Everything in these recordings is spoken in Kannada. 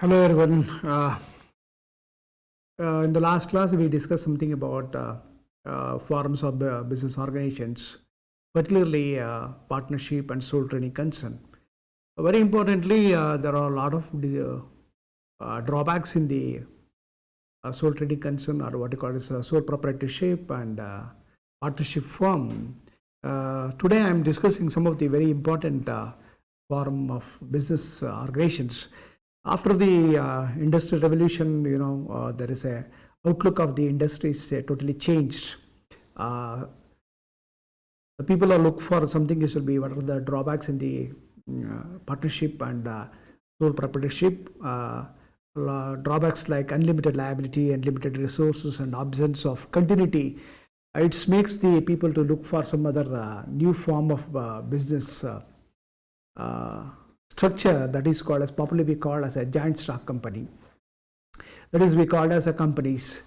Hello everyone. In the last class, we discussed something about forms of business organizations, particularly partnership and sole trading concern. Very importantly, there are a lot of drawbacks in the sole trading concern, or what you call as sole proprietorship and partnership form. Today, I am discussing some of the very important form of business organizations. After the industrial revolution, there is a outlook of the industry is totally changed. The people are look for something. It will be what are the drawbacks in the partnership and sole proprietorship. Drawbacks like unlimited liability, unlimited resources, and absence of continuity. It makes the people to look for some other new form of business structure that is called as popularly we call as a joint stock company. That is we call as a companies.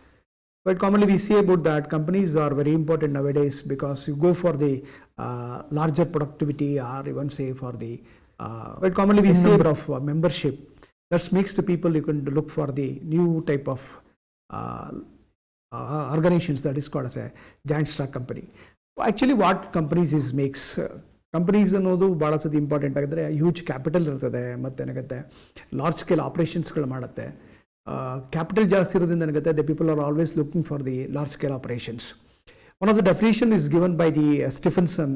But commonly we say about that companies are very important nowadays because you go for the larger productivity or even say for the but commonly we say number of membership. That makes the people you can look for the new type of organizations that is called as a joint stock company. Actually what companies is makes companies ಅನ್ನೋದು ಭಾಳ ಸತಿ ಇಂಪಾರ್ಟೆಂಟ್ ಆಗಿದ್ರೆ ಹ್ಯೂಜ್ ಕ್ಯಾಪಿಟಲ್ ಇರ್ತದೆ, ಮತ್ತು ಏನಾಗುತ್ತೆ ಲಾರ್ಜ್ ಸ್ಕೇಲ್ ಆಪ್ರೇಷನ್ಸ್ಗಳು ಮಾಡುತ್ತೆ. ಕ್ಯಾಪಿಟಲ್ ಜಾಸ್ತಿ ಇರೋದ್ರಿಂದ ಏನಾಗುತ್ತೆ the people are always looking for the large scale operations. One of the definition is given by the Stephenson.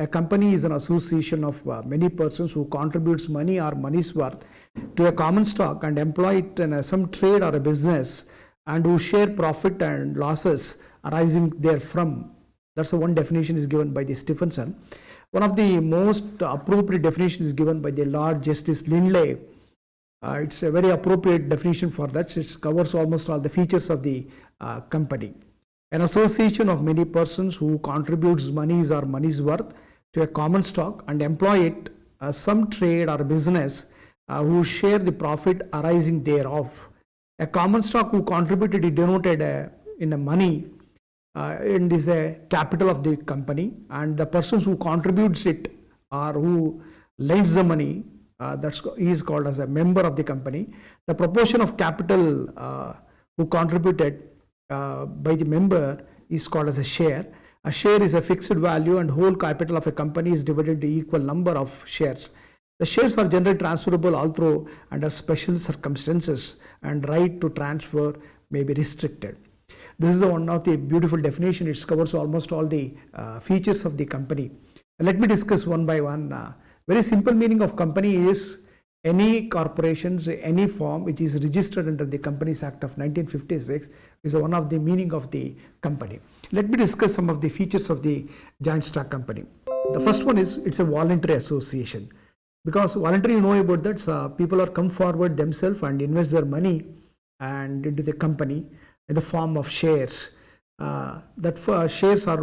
A company is an association of many persons who contributes money or money's worth to a common stock and employ it in some trade or a business and who share profit and losses arising therefrom. That's the one definition is given by the Stephenson. One of the most appropriate definitions is given by the Lord Justice Lindley. It's a very appropriate definition for that. It covers almost all the features of the company. An association of many persons who contributes monies or money's worth to a common stock and employ it as some trade or business who share the profit arising thereof. A common stock who contributed is denoted in a money. And is a capital of the company, and the persons who contributes it or who lends the money, he is called as a member of the company. The proportion of capital who contributed by the member is called as a share. A share is a fixed value and whole capital of a company is divided into equal number of shares. The shares are generally transferable although under special circumstances, and right to transfer may be restricted. This is one of the beautiful definition. It covers almost all the features of the company. Let me discuss one by one. Very simple meaning of company is any corporations, any firm which is registered under the Companies Act of 1956 is one of the meaning of the company. Let me discuss some of the features of the joint stock company. The first one is it's a voluntary association. Because voluntary, you know about that, people are come forward themselves and invest their money and into the company in the form of shares. Shares are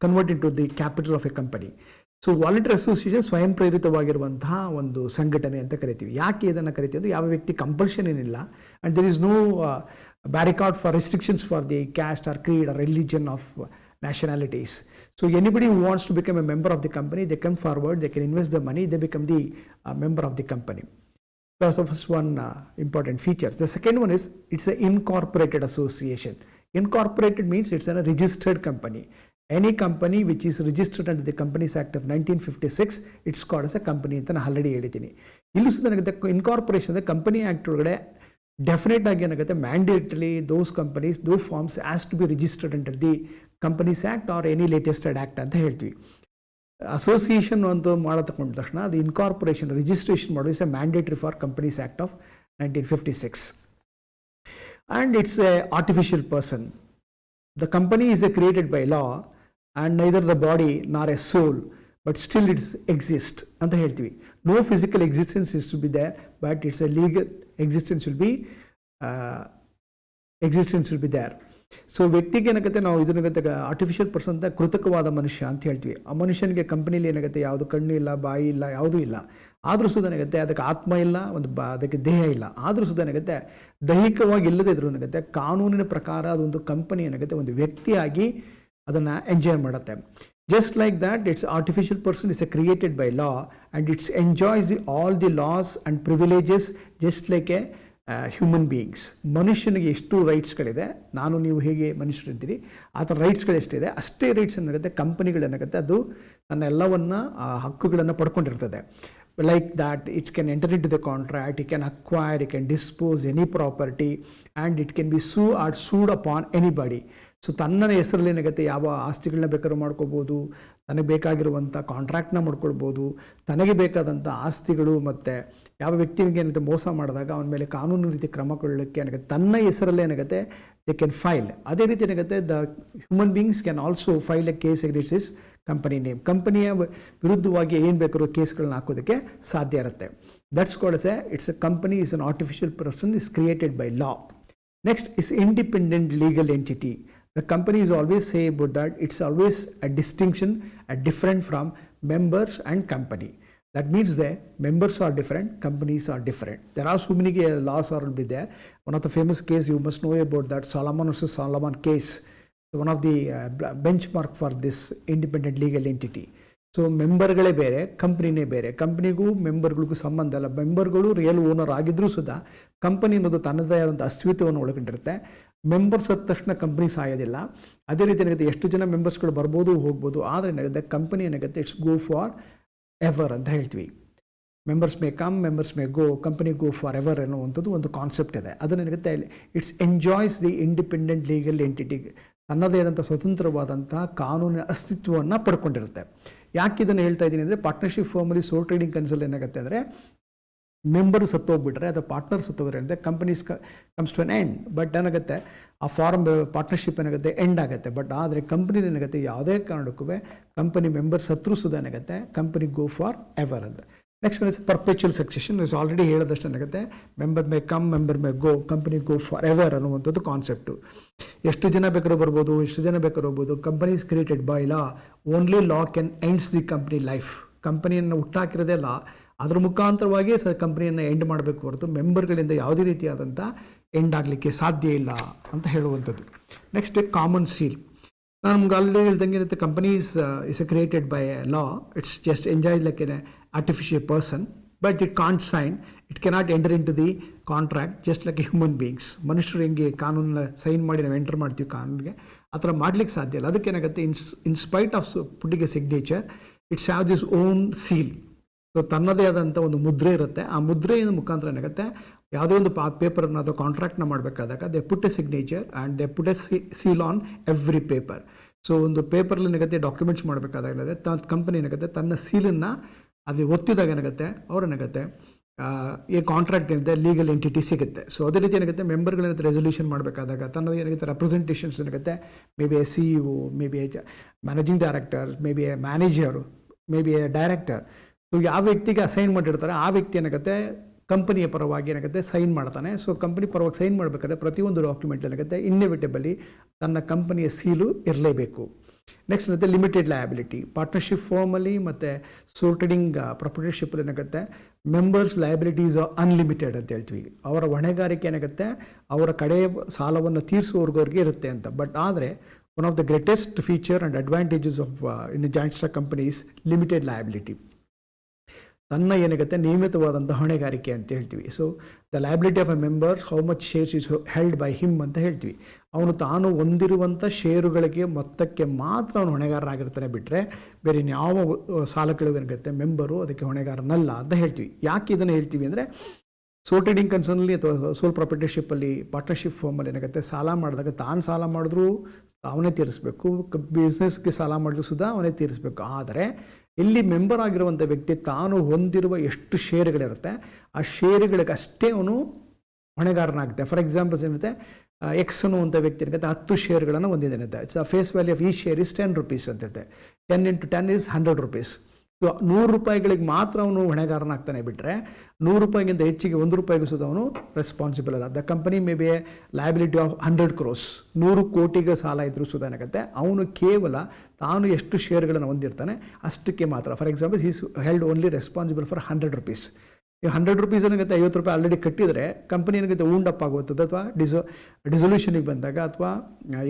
converted into the capital of a company. So voluntary association ಸ್ವಯಂ ಪ್ರೇರಿತವಾಗಿರುವಂತಹ ಒಂದು ಸಂಘಟನೆ ಅಂತ ಕರಿತೀವಿ. ಯಾಕೆ ಇದನ್ನು ಕರಿತೀವಿ ಅಂದರೆ ಯಾವ ವ್ಯಕ್ತಿ ಕಂಪಲ್ಷನ್ ಏನಿಲ್ಲ, and there is no barricade for restrictions for the caste or creed or religion of nationalities. So anybody who wants to become a member of the company, they come forward, they can invest the money, they become the member of the company. That's the first one important features. The second one is it's an incorporated association. Incorporated means it's a registered company. Any company which is registered under the Companies Act of 1956, it's called as a company ಅಂತ ನಾನು ಆಲ್ರೆಡಿ ಹೇಳಿದ್ದೀನಿ. ಇಲ್ಲೂ ಸಹ ನನಗೆ ಇನ್ಕಾರ್ಪೊರೇಷನ್ ಅಂದರೆ ಕಂಪನಿ ಆ್ಯಕ್ಟ್ ಒಳಗಡೆ ಡೆಫಿನೆಟ್ ಆಗಿ ಏನಾಗುತ್ತೆ mandatorily those companies though firms has to be registered under the companies act or any latest act ಅಂತ ಹೇಳ್ತೀವಿ. ಅಸೋಸಿಯೇಷನ್ ಒಂದು ಮಾಡೋ ತಗೊಂಡ ತಕ್ಷಣ ಅದು ಇನ್ಕಾರ್ಪೊರೇಷನ್ ರಿಜಿಸ್ಟ್ರೇಷನ್ ಮಾಡೋದು is a mandatory for companies act of 1956. And it's a artificial person. The company is created by law and neither the body nor a soul, but still it exists ಅಂತ ಹೇಳ್ತೀವಿ. No physical existence is to be there, but it's a legal existence will be there. So ವ್ಯಕ್ತಿಗೆ ಏನಾಗುತ್ತೆ ನಾವು ಇದನ್ನಾಗುತ್ತೆ ಆರ್ಟಿಫಿಷಿಯಲ್ ಪರ್ಸನ್ ಅಂತ ಕೃತಕವಾದ ಮನುಷ್ಯ ಅಂತ ಹೇಳ್ತೀವಿ. ಆ ಮನುಷ್ಯನಿಗೆ ಕಂಪನಿಲಿ ಏನಾಗುತ್ತೆ ಯಾವುದು ಕಣ್ಣು ಇಲ್ಲ, ಬಾಯಿ ಇಲ್ಲ, ಯಾವುದೂ ಇಲ್ಲ. ಆದರೂ ಸುದ ಏನಾಗುತ್ತೆ ಅದಕ್ಕೆ ಆತ್ಮ ಇಲ್ಲ, ಅದಕ್ಕೆ ದೇಹ ಇಲ್ಲ. ಆದರೂ ಸುದ ಏನಾಗುತ್ತೆ ದೈಹಿಕವಾಗಿ ಇಲ್ಲದೇ ಇದ್ರೂ ಏನಾಗುತ್ತೆ ಕಾನೂನಿನ ಪ್ರಕಾರ ಅದೊಂದು ಕಂಪನಿ ಏನಾಗುತ್ತೆ ಒಂದು ವ್ಯಕ್ತಿಯಾಗಿ ಅದನ್ನು ಎಂಜಾಯ್ ಮಾಡುತ್ತೆ. Just like that, its artificial person is created by law and it enjoys all the laws and privileges just like a human beings. ಮನುಷ್ಯನಿಗೆ ಎಷ್ಟು ರೈಟ್ಸ್ಗಳಿದೆ, ನಾನು ನೀವು ಹೇಗೆ ಮನುಷ್ಯರಿದ್ದೀರಿ ಆ ಥರ ರೈಟ್ಸ್ಗಳು ಎಷ್ಟಿದೆ ಅಷ್ಟೇ ರೈಟ್ಸ್ ಏನಾಗುತ್ತೆ ಕಂಪನಿಗಳೇನಾಗುತ್ತೆ ಅದು ನನ್ನ ಎಲ್ಲವನ್ನು ಹಕ್ಕುಗಳನ್ನು ಪಡ್ಕೊಂಡಿರ್ತದೆ. Like that, it can enter into the contract, it can acquire, it can dispose any property, and it can be sued upon anybody. So ತನ್ನ ಹೆಸರಲ್ಲಿ ಏನಾಗುತ್ತೆ ಯಾವ ಆಸ್ತಿಗಳನ್ನ ಬೇಕಾದ್ರೂ ಮಾಡ್ಕೋಬೋದು, ತನಗೆ ಬೇಕಾಗಿರುವಂಥ ಕಾಂಟ್ರಾಕ್ಟ್ನ ಮಾಡ್ಕೊಳ್ಬೋದು, ತನಗೆ ಬೇಕಾದಂಥ ಆಸ್ತಿಗಳು ಮತ್ತು ಯಾವ ವ್ಯಕ್ತಿಗೆ ಏನಾಗುತ್ತೆ ಮೋಸ ಮಾಡಿದಾಗ ಅವನ ಮೇಲೆ ಕಾನೂನು ರೀತಿ ಕ್ರಮ ಕೊಳ್ಳಲಿಕ್ಕೆ ಏನಾಗುತ್ತೆ ತನ್ನ ಹೆಸರಲ್ಲೇ ಏನಾಗುತ್ತೆ ದೇ ಕ್ಯಾನ್ ಫೈಲ್. ಅದೇ ರೀತಿ ಏನಾಗುತ್ತೆ the human beings can also file A case against his company name. ಕಂಪನಿಯ ವಿರುದ್ಧವಾಗಿ ಏನು ಬೇಕಾದ್ರೂ ಕೇಸ್ಗಳನ್ನ ಹಾಕೋದಕ್ಕೆ ಸಾಧ್ಯ ಇರುತ್ತೆ. That's called it's A company is an artificial person is created by law. Next is independent legal entity. The company is always say about that it's always a distinction, a different from members and company. That means the members are different, companies are different. There are so many laws are will be there. One of the famous case you must know about that Solomon versus Solomon case. So one of the benchmark for this independent legal entity. So ಮೆಂಬರ್ಗಳೇ ಬೇರೆ, ಕಂಪ್ನಿನೇ ಬೇರೆ. ಕಂಪ್ನಿಗೂ ಮೆಂಬರ್ಗಳಿಗೂ ಸಂಬಂಧ ಇಲ್ಲ. ಮೆಂಬರ್ಗಳು ರಿಯಲ್ ಓನರ್ ಆಗಿದ್ರೂ ಸುದಾ ಕಂಪನಿ ಅನ್ನೋದು ತನ್ನದೇ ಆದಂಥ ಅಸ್ತಿತ್ವವನ್ನು ಒಳಗೊಂಡಿರುತ್ತೆ. ಮೆಂಬರ್ಸ್ ಆದ ತಕ್ಷಣ ಕಂಪ್ನಿ ಸಾಯೋದಿಲ್ಲ. ಅದೇ ರೀತಿ ಏನಾಗುತ್ತೆ ಎಷ್ಟು ಜನ ಮೆಂಬರ್ಸ್ಗಳು ಬರ್ಬೋದು ಹೋಗ್ಬೋದು, ಆದರೆ ಏನಾಗುತ್ತೆ ಕಂಪನಿ ಏನಾಗುತ್ತೆ ಇಟ್ಸ್ ಗೋ ಫಾರ್ ಎವರ್ ಅಂತ ಹೇಳ್ತೀವಿ. Members may come, members may go, company go for ever ಅನ್ನುವಂಥದ್ದು ಒಂದು ಕಾನ್ಸೆಪ್ಟ್ ಇದೆ. ಅದನ್ನೇನಾಗುತ್ತೆ it's enjoys the independent legal entity, ತನ್ನದೇ ಆದಂಥ ಸ್ವತಂತ್ರವಾದಂತಹ ಕಾನೂನಿನ ಅಸ್ತಿತ್ವವನ್ನು ಪಡ್ಕೊಂಡಿರುತ್ತೆ. ಯಾಕೆ ಇದನ್ನು ಹೇಳ್ತಾ ಇದ್ದೀನಿ ಅಂದರೆ ಪಾರ್ಟ್ನರ್ಶಿಪ್ ಫಾರ್ಮಲ್ಲಿ ಸೋಲ್ ಟ್ರೇಡಿಂಗ್ ಕನ್ಸಲ್ ಏನಾಗುತ್ತೆ ಅಂದರೆ ಮೆಂಬರ್ ಸತ್ತೋಗ್ಬಿಟ್ರೆ ಅಥವಾ ಪಾರ್ಟ್ನರ್ ಸತ್ತೋಗ್ರೆ ಅಂದರೆ companies comes to an end. But ಏನಾಗುತ್ತೆ ಆ ಫಾರ್ಮ್ ಪಾರ್ಟ್ನರ್ಶಿಪ್ ಏನಾಗುತ್ತೆ ಎಂಡ್ ಆಗುತ್ತೆ. ಬಟ್ ಆದರೆ ಕಂಪನಿ ಏನಾಗುತ್ತೆ ಯಾವುದೇ ಕಾರಣಕ್ಕೂ ಕಂಪನಿ ಮೆಂಬರ್ ಸತ್ರು ಸುಧಾ ಏನಾಗುತ್ತೆ ಕಂಪನಿ ಗೋ ಫಾರ್ ಎವರ್ ಅಂತ. ನೆಕ್ಸ್ಟ್ ಏನಿದೆ ಪರ್ಪೆಚುವಲ್ ಸಕ್ಸೆಷನ್. ಇಸ್ ಆಲ್ರೆಡಿ ಹೇಳಿದಷ್ಟು ಏನಾಗುತ್ತೆ member may come, member may go, company go for ever ಅನ್ನುವಂಥದ್ದು ಕಾನ್ಸೆಪ್ಟು. ಎಷ್ಟು ಜನ ಬೇಕಾದ್ರೂ ಬರ್ಬೋದು, ಎಷ್ಟು ಜನ ಬೇಕಾದ್ರೂ ಹೋಗ್ಬೋದು. Company is created by law, only law can ends the company life. ಕಂಪನಿಯನ್ನು ಹುಟ್ಟಾಕಿರೋದೇ ಲಾ, ಅದರ ಮುಖಾಂತರವಾಗಿ ಕಂಪನಿಯನ್ನು ಎಂಡ್ ಮಾಡಬೇಕು ಹೊರತು ಮೆಂಬರ್ಗಳಿಂದ ಯಾವುದೇ ರೀತಿಯಾದಂಥ ಎಂಡ್ ಆಗಲಿಕ್ಕೆ ಸಾಧ್ಯ ಇಲ್ಲ ಅಂತ ಹೇಳುವಂಥದ್ದು. Next common seal. ನಾನು ನಮ್ಗೆ ಆಲ್ರೆಡಿ ಹೇಳ್ದಂಗೆ ಇರುತ್ತೆ company is created by law, it's just enjoy like an artificial person, but it can't sign, it cannot enter into the contract just like human beings. ಮನುಷ್ಯರು ಹೆಂಗೆ ಕಾನೂನನ್ನ ಸೈನ್ ಮಾಡಿ ನಾವು ಎಂಟರ್ ಮಾಡ್ತೀವಿ ಕಾನೂನಿಗೆ, ಆ ಥರ ಮಾಡ್ಲಿಕ್ಕೆ ಸಾಧ್ಯ ಇಲ್ಲ. ಅದಕ್ಕೆ ಏನಾಗುತ್ತೆ in spite of putting A signature it's have this own seal. So ತನ್ನದೇ ಆದಂಥ ಒಂದು ಮುದ್ರೆ ಇರುತ್ತೆ. ಆ ಮುದ್ರೆಯ ಮುಖಾಂತರ ಏನಾಗುತ್ತೆ ಯಾವುದೇ ಒಂದು ಪೇಪರ್ನ ಅಥವಾ ಕಾಂಟ್ರಾಕ್ಟ್ನ ಮಾಡಬೇಕಾದಾಗ they put a signature and they put a seal on every paper. So ಒಂದು ಪೇಪರ್ಲ್ಲಿ ಏನಾಗುತ್ತೆ ಡಾಕ್ಯುಮೆಂಟ್ಸ್ ಮಾಡಬೇಕಾದಾಗ ಕಂಪನಿ ಏನಾಗುತ್ತೆ ತನ್ನ ಸೀಲನ್ನು ಅದು ಒತ್ತಿದಾಗ ಏನಾಗುತ್ತೆ ಅವ್ರೇನಾಗುತ್ತೆ ಈ ಕಾಂಟ್ರಾಕ್ಟ್ ಏನಿದೆ ಲೀಗಲ್ ಎಂಟಿಟಿ ಸಿಗುತ್ತೆ. ಸೊ ಅದೇ ರೀತಿ ಏನಾಗುತ್ತೆ ಮೆಂಬರ್ಗಳೇನಾಗುತ್ತೆ ರೆಸೊಲ್ಯೂಷನ್ ಮಾಡಬೇಕಾದಾಗ ತನ್ನದು ಏನಾಗುತ್ತೆ ರೆಪ್ರೆಸೆಂಟೇಷನ್ಸ್ ಏನಾಗುತ್ತೆ may be A CEO, may be A managing director, may be A manager, may be A director. So ಯಾವ ವ್ಯಕ್ತಿಗೆ ಅಸೈನ್ ಮಾಡಿರ್ತಾರೆ ಆ ವ್ಯಕ್ತಿ ಏನಾಗುತ್ತೆ ಕಂಪನಿಯ ಪರವಾಗಿ ಏನಾಗುತ್ತೆ ಸೈನ್ ಮಾಡ್ತಾನೆ. ಸೊ ಕಂಪನಿ ಪರವಾಗಿ ಸೈನ್ ಮಾಡಬೇಕಾದ್ರೆ ಪ್ರತಿಯೊಂದು ಡಾಕ್ಯುಮೆಂಟ್ ಏನಾಗುತ್ತೆ ಇನ್ನೆವಿಟಬಲಿ ತನ್ನ ಕಂಪನಿಯ ಸೀಲು ಇರಲೇಬೇಕು. ನೆಕ್ಸ್ಟ್ ಮತ್ತೆ ಲಿಮಿಟೆಡ್ ಲಯಬಿಲಿಟಿ. ಪಾರ್ಟ್ನರ್ಶಿಪ್ ಫಾರ್ಮಲ್ಲಿ ಮತ್ತು ಸೋಲ್ ಟ್ರೇಡಿಂಗ್ ಪ್ರೊಪ್ರೈಟರ್ಶಿಪ್ಪಲ್ಲಿ ಏನಾಗುತ್ತೆ ಮೆಂಬರ್ಸ್ ಲಯಬಿಲಿಟೀಸ್ ಅನ್ಲಿಮಿಟೆಡ್ ಅಂತ ಹೇಳ್ತೀವಿ. ಅವರ ಹೊಣೆಗಾರಿಕೆ ಏನಾಗುತ್ತೆ ಅವರ ಕಡೆ ಸಾಲವನ್ನು ತೀರಿಸುವವರೆಗೆ ಇರುತ್ತೆ ಅಂತ. ಬಟ್ ಆದರೆ one of the greatest feature and advantages of in joint stock companies limited liability. ತನ್ನ ಏನಾಗುತ್ತೆ ನಿಯಮಿತವಾದಂಥ ಹೊಣೆಗಾರಿಕೆ ಅಂತ ಹೇಳ್ತೀವಿ. So the liability of A members how much shares is held by him ಅಂತ ಹೇಳ್ತೀವಿ. ಅವನು ತಾನು ಹೊಂದಿರುವಂಥ ಷೇರುಗಳಿಗೆ ಮೊತ್ತಕ್ಕೆ ಮಾತ್ರ ಅವನು ಹೊಣೆಗಾರನಾಗಿರ್ತಾನೆ, ಬಿಟ್ಟರೆ ಬೇರೆ ಯಾವ ಸಾಲಗಳಿಗೆ ಏನಾಗುತ್ತೆ ಮೆಂಬರು ಅದಕ್ಕೆ ಹೊಣೆಗಾರನಲ್ಲ ಅಂತ ಹೇಳ್ತೀವಿ. ಯಾಕೆ ಇದನ್ನು ಹೇಳ್ತೀವಿ ಅಂದರೆ ಸೋಲ್ ಟ್ರೇಡಿಂಗ್ ಕನ್ಸರ್ನಲ್ಲಿ ಅಥವಾ ಸೋಲ್ ಪ್ರಾಪರ್ಟರ್ಶಿಪ್ಪಲ್ಲಿ ಪಾರ್ಟ್ನರ್ಶಿಪ್ ಫಾರ್ಮಲ್ಲಿ ಏನಾಗುತ್ತೆ ಸಾಲ ಮಾಡಿದಾಗ ತಾನು ಸಾಲ ಮಾಡಿದ್ರೂ ಅವನೇ ತೀರಿಸಬೇಕು, ಬಿಸ್ನೆಸ್ಗೆ ಸಾಲ ಮಾಡಿದ್ರು ಸುದಾ ಅವನೇ ತೀರಿಸಬೇಕು. ಆದರೆ ಇಲ್ಲಿ ಮೆಂಬರ್ ಆಗಿರುವಂಥ ವ್ಯಕ್ತಿ ತಾನು ಹೊಂದಿರುವ ಎಷ್ಟು ಷೇರುಗಳಿರುತ್ತೆ ಆ ಷೇರುಗಳಿಗೆ ಅಷ್ಟೇ ಅವನು ಹೊಣೆಗಾರನಾಗುತ್ತೆ. ಫಾರ್ ಎಕ್ಸಾಂಪಲ್ಸ್ ಏನಿರುತ್ತೆ ಎಕ್ಸ್ ಅನ್ನುವಂಥ ವ್ಯಕ್ತಿ ಏನಾಗುತ್ತೆ 10 ಷೇರುಗಳನ್ನು ಹೊಂದಿದ್ದೇನೆ. ಫೇಸ್ ವ್ಯಾಲ್ಯೂ ಆಫ್ ಈ ಶೇರ್ ಇಸ್ 10 rupees ಅಂತಿರುತ್ತೆ. 10 × 10 is 100 rupees. ಸೊ 100 ರೂಪಾಯಿಗಳಿಗೆ ಮಾತ್ರ ಅವನು ಹೊಣೆಗಾರನಾಗ್ತಾನೆ, ಬಿಟ್ಟರೆ 100 ರೂಪಾಯಿಗಿಂತ ಹೆಚ್ಚಿಗೆ 1 ರೂಪಾಯಿಗೂ ಸುದ ಅವನು ರೆಸ್ಪಾನ್ಸಿಬಲ್ ಅಲ್ಲ. The company may be A liability of 100 crores, 100 ಕೋಟಿಗೆ ಸಾಲ ಇದ್ರೂ ಸುದ ಏನಾಗುತ್ತೆ ಅವನು ಕೇವಲ ತಾನು ಎಷ್ಟು ಶೇರ್ಗಳನ್ನು ಹೊಂದಿರ್ತಾನೆ ಅಷ್ಟಕ್ಕೆ ಮಾತ್ರ. For example is held only responsible for 100 rupees. ಈಗ 100 ರೂಪೀಸ್ ಏನಾಗುತ್ತೆ 50 ರೂಪಾಯಿ ಆಲ್ರೆಡಿ ಕಟ್ಟಿದರೆ ಕಂಪನಿ ಏನಾಗುತ್ತೆ ಊಂಡಪ್ ಆಗುತ್ತದೆ, ಅಥವಾ ಡಿಸೊಲ್ಯೂಷನಿಗೆ ಬಂದಾಗ ಅಥವಾ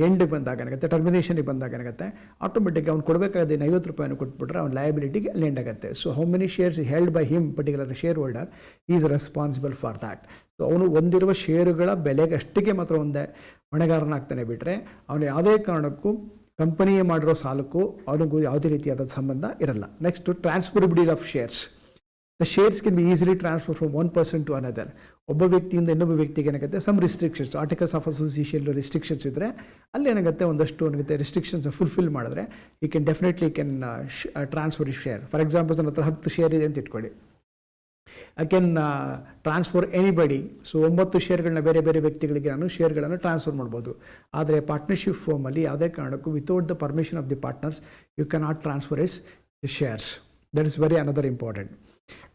ಎಂಡಿಗೆ ಬಂದಾಗ ಏನಾಗುತ್ತೆ, ಟರ್ಮಿನೇಷನಿಗೆ ಬಂದಾಗ ಏನಾಗುತ್ತೆ, ಆಟೋಮೆಟಿಕ್ ಅವ್ನು ಕೊಡಬೇಕಾದ 50 ರೂಪಾಯಿನ ಕೊಟ್ಬಿಟ್ರೆ ಅವ್ನ ಲಯಬಿಲಿಟಿಗೆ ಲೆಂಡ್ ಆಗುತ್ತೆ. So how many shares held by him particular share holder is responsible for that. So ಅವನು ಹೊಂದಿರುವ ಷೇರುಗಳ ಬೆಲೆಗೆ ಅಷ್ಟಿಗೆ ಮಾತ್ರ ಒಂದೇ ಹೊಣೆಗಾರನಾಗ್ತಾನೆ ಬಿಟ್ಟರೆ ಅವನು ಯಾವುದೇ ಕಾರಣಕ್ಕೂ ಕಂಪನಿಯೇ ಮಾಡಿರೋ ಸಾಲಕ್ಕೂ ಅವನಿಗೂ ಯಾವುದೇ ರೀತಿಯಾದ ಸಂಬಂಧ ಇರಲ್ಲ. Next, transferability of shares. The shares can be easily transfer from one person to another. ಒಬ್ಬ ವ್ಯಕ್ತಿಯಿಂದ ಇನ್ನೊಬ್ಬ ವ್ಯಕ್ತಿಗೆ ಏನಾಗುತ್ತೆ, some restrictions, articles of association restrictions ಇದ್ದರೆ ಅಲ್ಲಿ ಏನಾಗುತ್ತೆ ಒಂದಷ್ಟು ಏನಾಗುತ್ತೆ ರಿಸ್ಟ್ರಿಕ್ಷನ್ಸ್ ಫುಲ್ಫಿಲ್ ಮಾಡಿದ್ರೆ ಈ can definitely can transfer share. For example ನನ್ನ ಹತ್ರ 10 ಶೇರ್ ಇದೆ ಅಂತ ಇಟ್ಕೊಳ್ಳಿ, I can transfer anybody. So 9 ಶೇರ್ಗಳನ್ನ ಬೇರೆ ಬೇರೆ ವ್ಯಕ್ತಿಗಳಿಗೆ ನಾನು ಶೇರ್ಗಳನ್ನು ಟ್ರಾನ್ಸ್ಫರ್ ಮಾಡ್ಬೋದು. ಆದರೆ ಪಾರ್ಟ್ನರ್ಶಿಪ್ ಫಾರ್ಮಲ್ಲಿ ಯಾವುದೇ ಕಾರಣಕ್ಕೂ without the permission of the partners you cannot transfer is shares. That is very another important.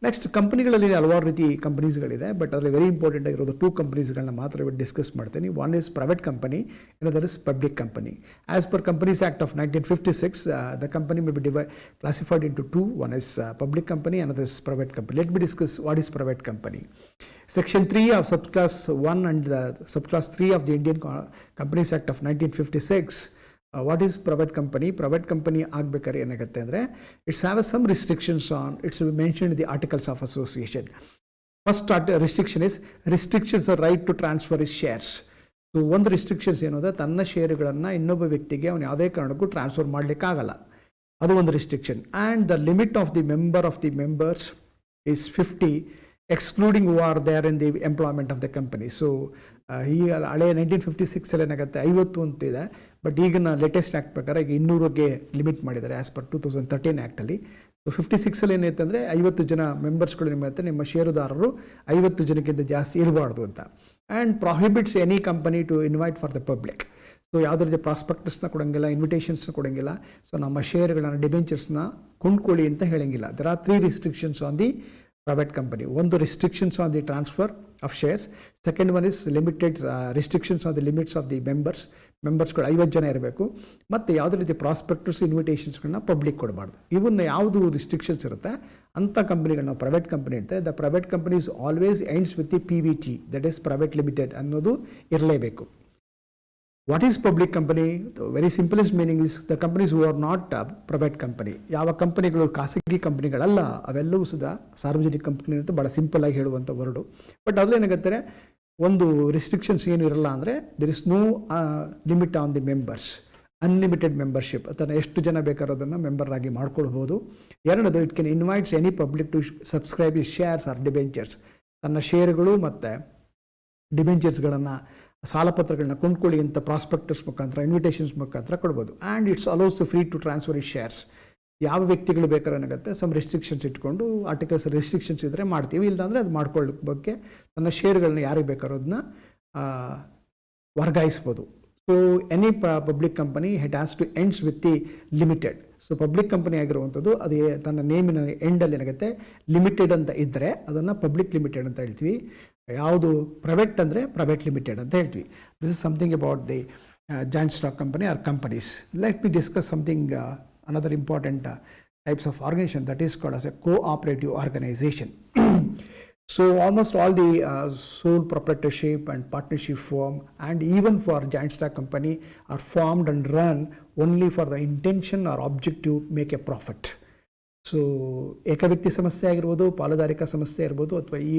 Next, ಕಂಪನಿಗಳಲ್ಲಿ ಹಲವಾರು ರೀತಿ ಕಂಪನೀಸ್ಗಳಿದೆ, ಬಟ್ ಅದರಲ್ಲಿ ವೆರಿ ಇಂಪಾರ್ಟೆಂಟ್ ಆಗಿರೋದು 2 ಕಂಪನೀಸ್ಗಳನ್ನ ಮಾತ್ರ ಇವತ್ತು ಡಿಸ್ಕಸ್ ಮಾಡ್ತೀನಿ. One is private company, another is public company. As per Companies Act of 1956, the company may be classified into 2. One is public company, another is private company. Let me discuss what is private company. Section 3 of subclass 1 and subclass 3 of the Indian Companies Act of 1956. What is private company? Private company ಆಗಬೇಕಾದ್ರೆ ಏನಾಗುತ್ತೆ ಅಂದರೆ it's have some restrictions on, it's mentioned the articles of association. First restriction is restrictions the right to transfer is shares. So ಒಂದು ರಿಸ್ಟ್ರಿಕ್ಷನ್ಸ್ ಏನಂದರೆ ತನ್ನ ಷೇರುಗಳನ್ನು ಇನ್ನೊಬ್ಬ ವ್ಯಕ್ತಿಗೆ ಅವನು ಯಾವುದೇ ಕಾರಣಕ್ಕೂ ಟ್ರಾನ್ಸ್ಫರ್ ಮಾಡಲಿಕ್ಕಾಗಲ್ಲ, ಅದು ಒಂದು restriction. And the limit of the members is 50, excluding who are there in the employment of the company. So ಈಗ ಹಳೆ 1956 ಏನಾಗುತ್ತೆ 50 ಅಂತಿದೆ, ಬಟ್ ಈಗಿನ ಲೇಟೆಸ್ಟ್ ಆ್ಯಕ್ಟ್ ಪ್ರಕಾರ ಈಗ 200ಗೆ ಲಿಮಿಟ್ ಮಾಡಿದ್ದಾರೆ ಆ್ಯಸ್ ಪರ್ 2013 ಆ್ಯಕ್ಟಲ್ಲಿ. ಸೊ 56 ಏನೈತೆ ಅಂದರೆ 50 ಜನ ಮೆಂಬರ್ಸ್ಗಳು ನಿಮ್ಮ ಷೇರುದಾರರು 50 ಜನಕ್ಕಿಂತ ಜಾಸ್ತಿ ಇರಬಾರ್ದು ಅಂತ. And prohibits any company to invite for the public. So ಯಾವುದೇ ರೀತಿ ಪ್ರಾಸ್ಪೆಕ್ಟಸ್ನ ಕೊಡೋಂಗಿಲ್ಲ, ಇನ್ವಿಟೇಷನ್ಸ್ನ ಕೊಡೋಂಗಿಲ್ಲ, ಸೊ ನಮ್ಮ ಷೇರುಗಳನ್ನು ಡಿಬೆಂಚರ್ಸ್ನ ಕೊಂಡ್ಕೊಳ್ಳಿ ಅಂತ ಹೇಳೋಂಗಿಲ್ಲ. There are 3 restrictions on the private company. One, the restrictions on the transfer of shares. Second one is limited restrictions on the limits of the ಮೆಂಬರ್ಸ್ಗಳು 50 ಜನ ಇರಬೇಕು. ಮತ್ತು ಯಾವುದೇ ರೀತಿ ಪ್ರಾಸ್ಪೆಕ್ಟಸ್ ಇನ್ವಿಟೇಷನ್ಸ್ಗಳನ್ನ ಪಬ್ಲಿಕ್ ಕೊಡಬಾರ್ದು. ಇವನ್ನ ಯಾವುದು ರಿಸ್ಟ್ರಿಕ್ಷನ್ಸ್ ಇರುತ್ತೆ ಅಂಥ ಕಂಪನಿಗಳನ್ನ ಪ್ರೈವೇಟ್ ಕಂಪನಿ ಇರ್ತಾರೆ. The private companies always ends with the PVT, that is private limited ಅನ್ನೋದು ಇರಲೇಬೇಕು. What is public company? The very simplest meaning is the companies who are not private company. ಯಾವ ಕಂಪನಿಗಳು ಖಾಸಗಿ ಕಂಪನಿಗಳಲ್ಲ, ಅವೆಲ್ಲವೂ ಸುದಾ ಸಾರ್ವಜನಿಕ ಕಂಪನಿ ಅಂತ ಭಾಳ ಸಿಂಪಲ್ ಆಗಿ ಹೇಳುವಂಥ ವರ್ಡು. ಬಟ್ ಅದೇನಾಗುತ್ತೆ ಒಂದು ರಿಸ್ಟ್ರಿಕ್ಷನ್ಸ್ ಏನು ಇರಲ್ಲ ಅಂದರೆ there is no limit on the members, unlimited membership, ಅಥವಾ ಎಷ್ಟು ಜನ ಬೇಕಾದ್ರೂ ಅದನ್ನು ಮೆಂಬರ್ ಆಗಿ ಮಾಡ್ಕೊಳ್ಬೋದು. ಎರಡನೇದು, it can invites any public to subscribe is shares or debentures. ತನ್ನ ಷೇರುಗಳು ಮತ್ತು ಡಿಬೆಂಚರ್ಸ್ಗಳನ್ನು ಸಾಲಪತ್ರಗಳನ್ನ ಕೊಂಡ್ಕೊಳ್ಳಿ ಅಂತ ಪ್ರಾಸ್ಪೆಕ್ಟಸ್ ಮುಖಾಂತರ ಇನ್ವಿಟೇಷನ್ಸ್ ಮುಖಾಂತರ ಕೊಡ್ಬೋದು. And it's also free to transfer is shares. ಯಾವ ವ್ಯಕ್ತಿಗಳು ಬೇಕಾದ್ರೆ ಏನಾಗುತ್ತೆ ಸಮ್ ರಿಸ್ಟ್ರಿಕ್ಷನ್ಸ್ ಇಟ್ಕೊಂಡು ಆರ್ಟಿಕಲ್ಸ್ ರಿಸ್ಟ್ರಿಕ್ಷನ್ಸ್ ಇದ್ದರೆ ಮಾಡ್ತೀವಿ, ಇಲ್ಲಾಂದರೆ ಅದು ಮಾಡ್ಕೊಳ್ಳೋಕ್ಕೆ ಬಗ್ಗೆ ತನ್ನ ಷೇರುಗಳನ್ನ ಯಾರಿಗೆ ಬೇಕಾರೋ ಅದನ್ನ ವರ್ಗಾಯಿಸ್ಬೋದು. So any public company it has to ends with the limited. So public company ಆಗಿರುವಂಥದ್ದು ಅದು ತನ್ನ ನೇಮಿನ ಎಂಡಲ್ಲಿ ಏನಾಗುತ್ತೆ ಲಿಮಿಟೆಡ್ ಅಂತ ಇದ್ದರೆ ಅದನ್ನು ಪಬ್ಲಿಕ್ ಲಿಮಿಟೆಡ್ ಅಂತ ಹೇಳ್ತೀವಿ. ಯಾವುದು ಪ್ರೈವೇಟ್ ಅಂದರೆ ಪ್ರೈವೇಟ್ ಲಿಮಿಟೆಡ್ ಅಂತ ಹೇಳ್ತೀವಿ. This is something about the joint stock company or companies. Let me discuss something another important types of organization that is called as a cooperative organization. So almost all the sole proprietorship and partnership form and even for giant stock company are formed and run only for the intention or object to make a profit. So ಏಕವ್ಯಕ್ತಿ ಸಮಸ್ಯೆ ಆಗಿರ್ಬೋದು, ಪಾಲುದಾರಿಕಾ ಸಮಸ್ಯೆ ಇರ್ಬೋದು, ಅಥವಾ ಈ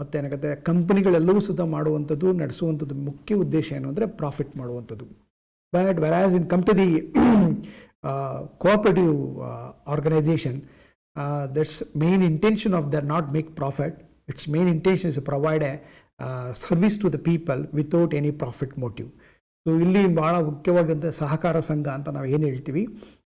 ಮತ್ತು ಏನಾಗುತ್ತೆ ಕಂಪನಿಗಳೆಲ್ಲವೂ ಸುದ್ದ ಮಾಡುವಂಥದ್ದು ನಡೆಸುವಂಥದ್ದು ಮುಖ್ಯ ಉದ್ದೇಶ ಏನು ಅಂದರೆ ಪ್ರಾಫಿಟ್ ಮಾಡುವಂಥದ್ದು. But whereas in come to the cooperative organization, that's main intention of their not make profit. Its main intention is to provide a service to the people without any profit motive. So ಇಲ್ಲಿ ಭಾಳ ಮುಖ್ಯವಾದಂಥ ಸಹಕಾರ ಸಂಘ ಅಂತ ನಾವು ಏನು ಹೇಳ್ತೀವಿ,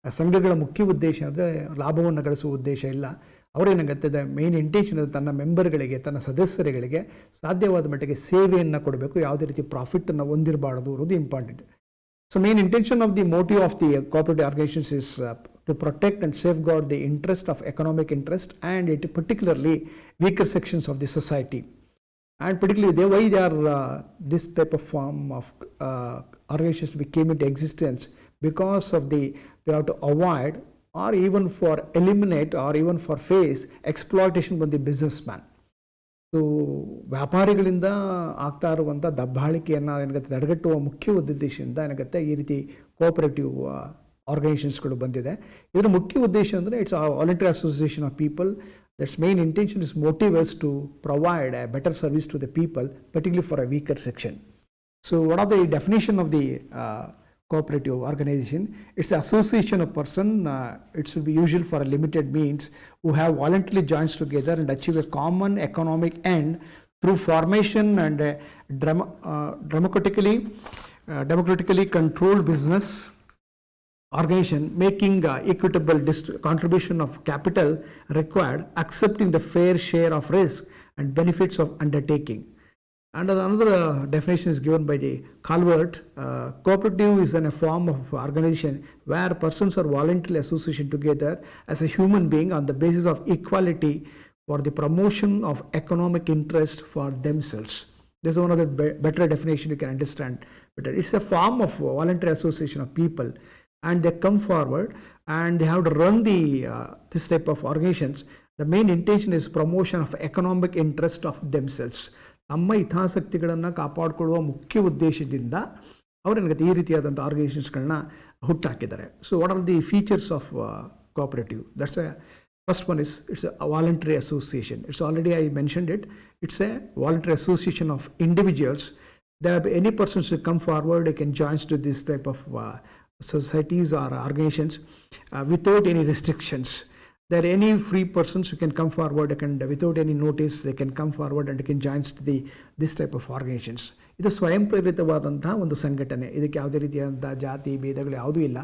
ಆ ಸಂಘಗಳ ಮುಖ್ಯ ಉದ್ದೇಶ ಅಂದರೆ ಲಾಭವನ್ನು ಗಳಿಸುವ ಉದ್ದೇಶ ಇಲ್ಲ. ಅವರೇನಾಗುತ್ತೆ ದ ಮೇನ್ ಇಂಟೆನ್ಷನ್ ತನ್ನ ಮೆಂಬರ್ಗಳಿಗೆ, ತನ್ನ ಸದಸ್ಯರುಗಳಿಗೆ ಸಾಧ್ಯವಾದ ಮಟ್ಟಿಗೆ ಸೇವೆಯನ್ನು ಕೊಡಬೇಕು, ಯಾವುದೇ ರೀತಿ ಪ್ರಾಫಿಟನ್ನು ಹೊಂದಿರಬಾರ್ದು ಅನ್ನೋದು important. So main intention of the motive of the cooperative organizations is to protect and safeguard the interest of economic interest and it particularly weaker sections of the society. And particularly why they are this type of form of organizations came into existence because of they have to avoid or even for eliminate or even for face exploitation by the businessman. So ವ್ಯಾಪಾರಿಗಳಿಂದ ಆಗ್ತಾ ಇರುವಂಥ ದಬ್ಬಾಳಿಕೆಯನ್ನು ಏನಾಗುತ್ತೆ ತಡೆಗಟ್ಟುವ ಮುಖ್ಯ ಉದ್ದೇಶದಿಂದ ಏನಾಗುತ್ತೆ ಈ ರೀತಿ ಕೋಆಪರೇಟಿವ್ ಆರ್ಗನೈಸೇಷನ್ಸ್ಗಳು ಬಂದಿದೆ. ಇದರ ಮುಖ್ಯ ಉದ್ದೇಶ ಅಂದರೆ it's voluntary association of people. Its main intention is motive is to provide a better service to the people, particularly for a weaker section. So what are the definition of the cooperative organization? It's an association of person. It should be usual for a limited means who have voluntarily joined together and achieve a common economic end through formation and democratically controlled business organization, making equitable contribution of capital required, accepting the fair share of risk and benefits of undertaking. And another definition is given by the Calvert. Cooperative is a form of organization where persons are voluntarily associated together as a human being on the basis of equality for the promotion of economic interest for themselves. This is one of the better definition you can understand better. It's a form of voluntary association of people, and they come forward and they have to run the this type of organizations. The main intention is promotion of economic interest of themselves. ನಮ್ಮ ಹಿತಾಸಕ್ತಿಗಳನ್ನು ಕಾಪಾಡಿಕೊಳ್ಳುವ ಮುಖ್ಯ ಉದ್ದೇಶದಿಂದ ಅವರೇನಾಗುತ್ತೆ ಈ ರೀತಿಯಾದಂಥ ಆರ್ಗನೈಸೇಷನ್ಸ್ಗಳನ್ನ ಹುಟ್ಟಾಕಿದ್ದಾರೆ. So what are the features of cooperative? That's a first one is it's a voluntary association. It's already I mentioned it. It's a voluntary association of individuals. There any persons who come forward, they can join to this type of societies or organizations without any restrictions. There are any free persons who can come forward and without any notice they can come forward and they can join to this type of organizations. ಇದು ಸ್ವಯಂ ಪ್ರೇರಿತವಾದಂತಹ ಒಂದು ಸಂಘಟನೆ. ಇದಕ್ಕೆ ಯಾವುದೇ ರೀತಿಯಾದಂಥ ಜಾತಿ ಭೇದಗಳು ಯಾವುದೂ ಇಲ್ಲ.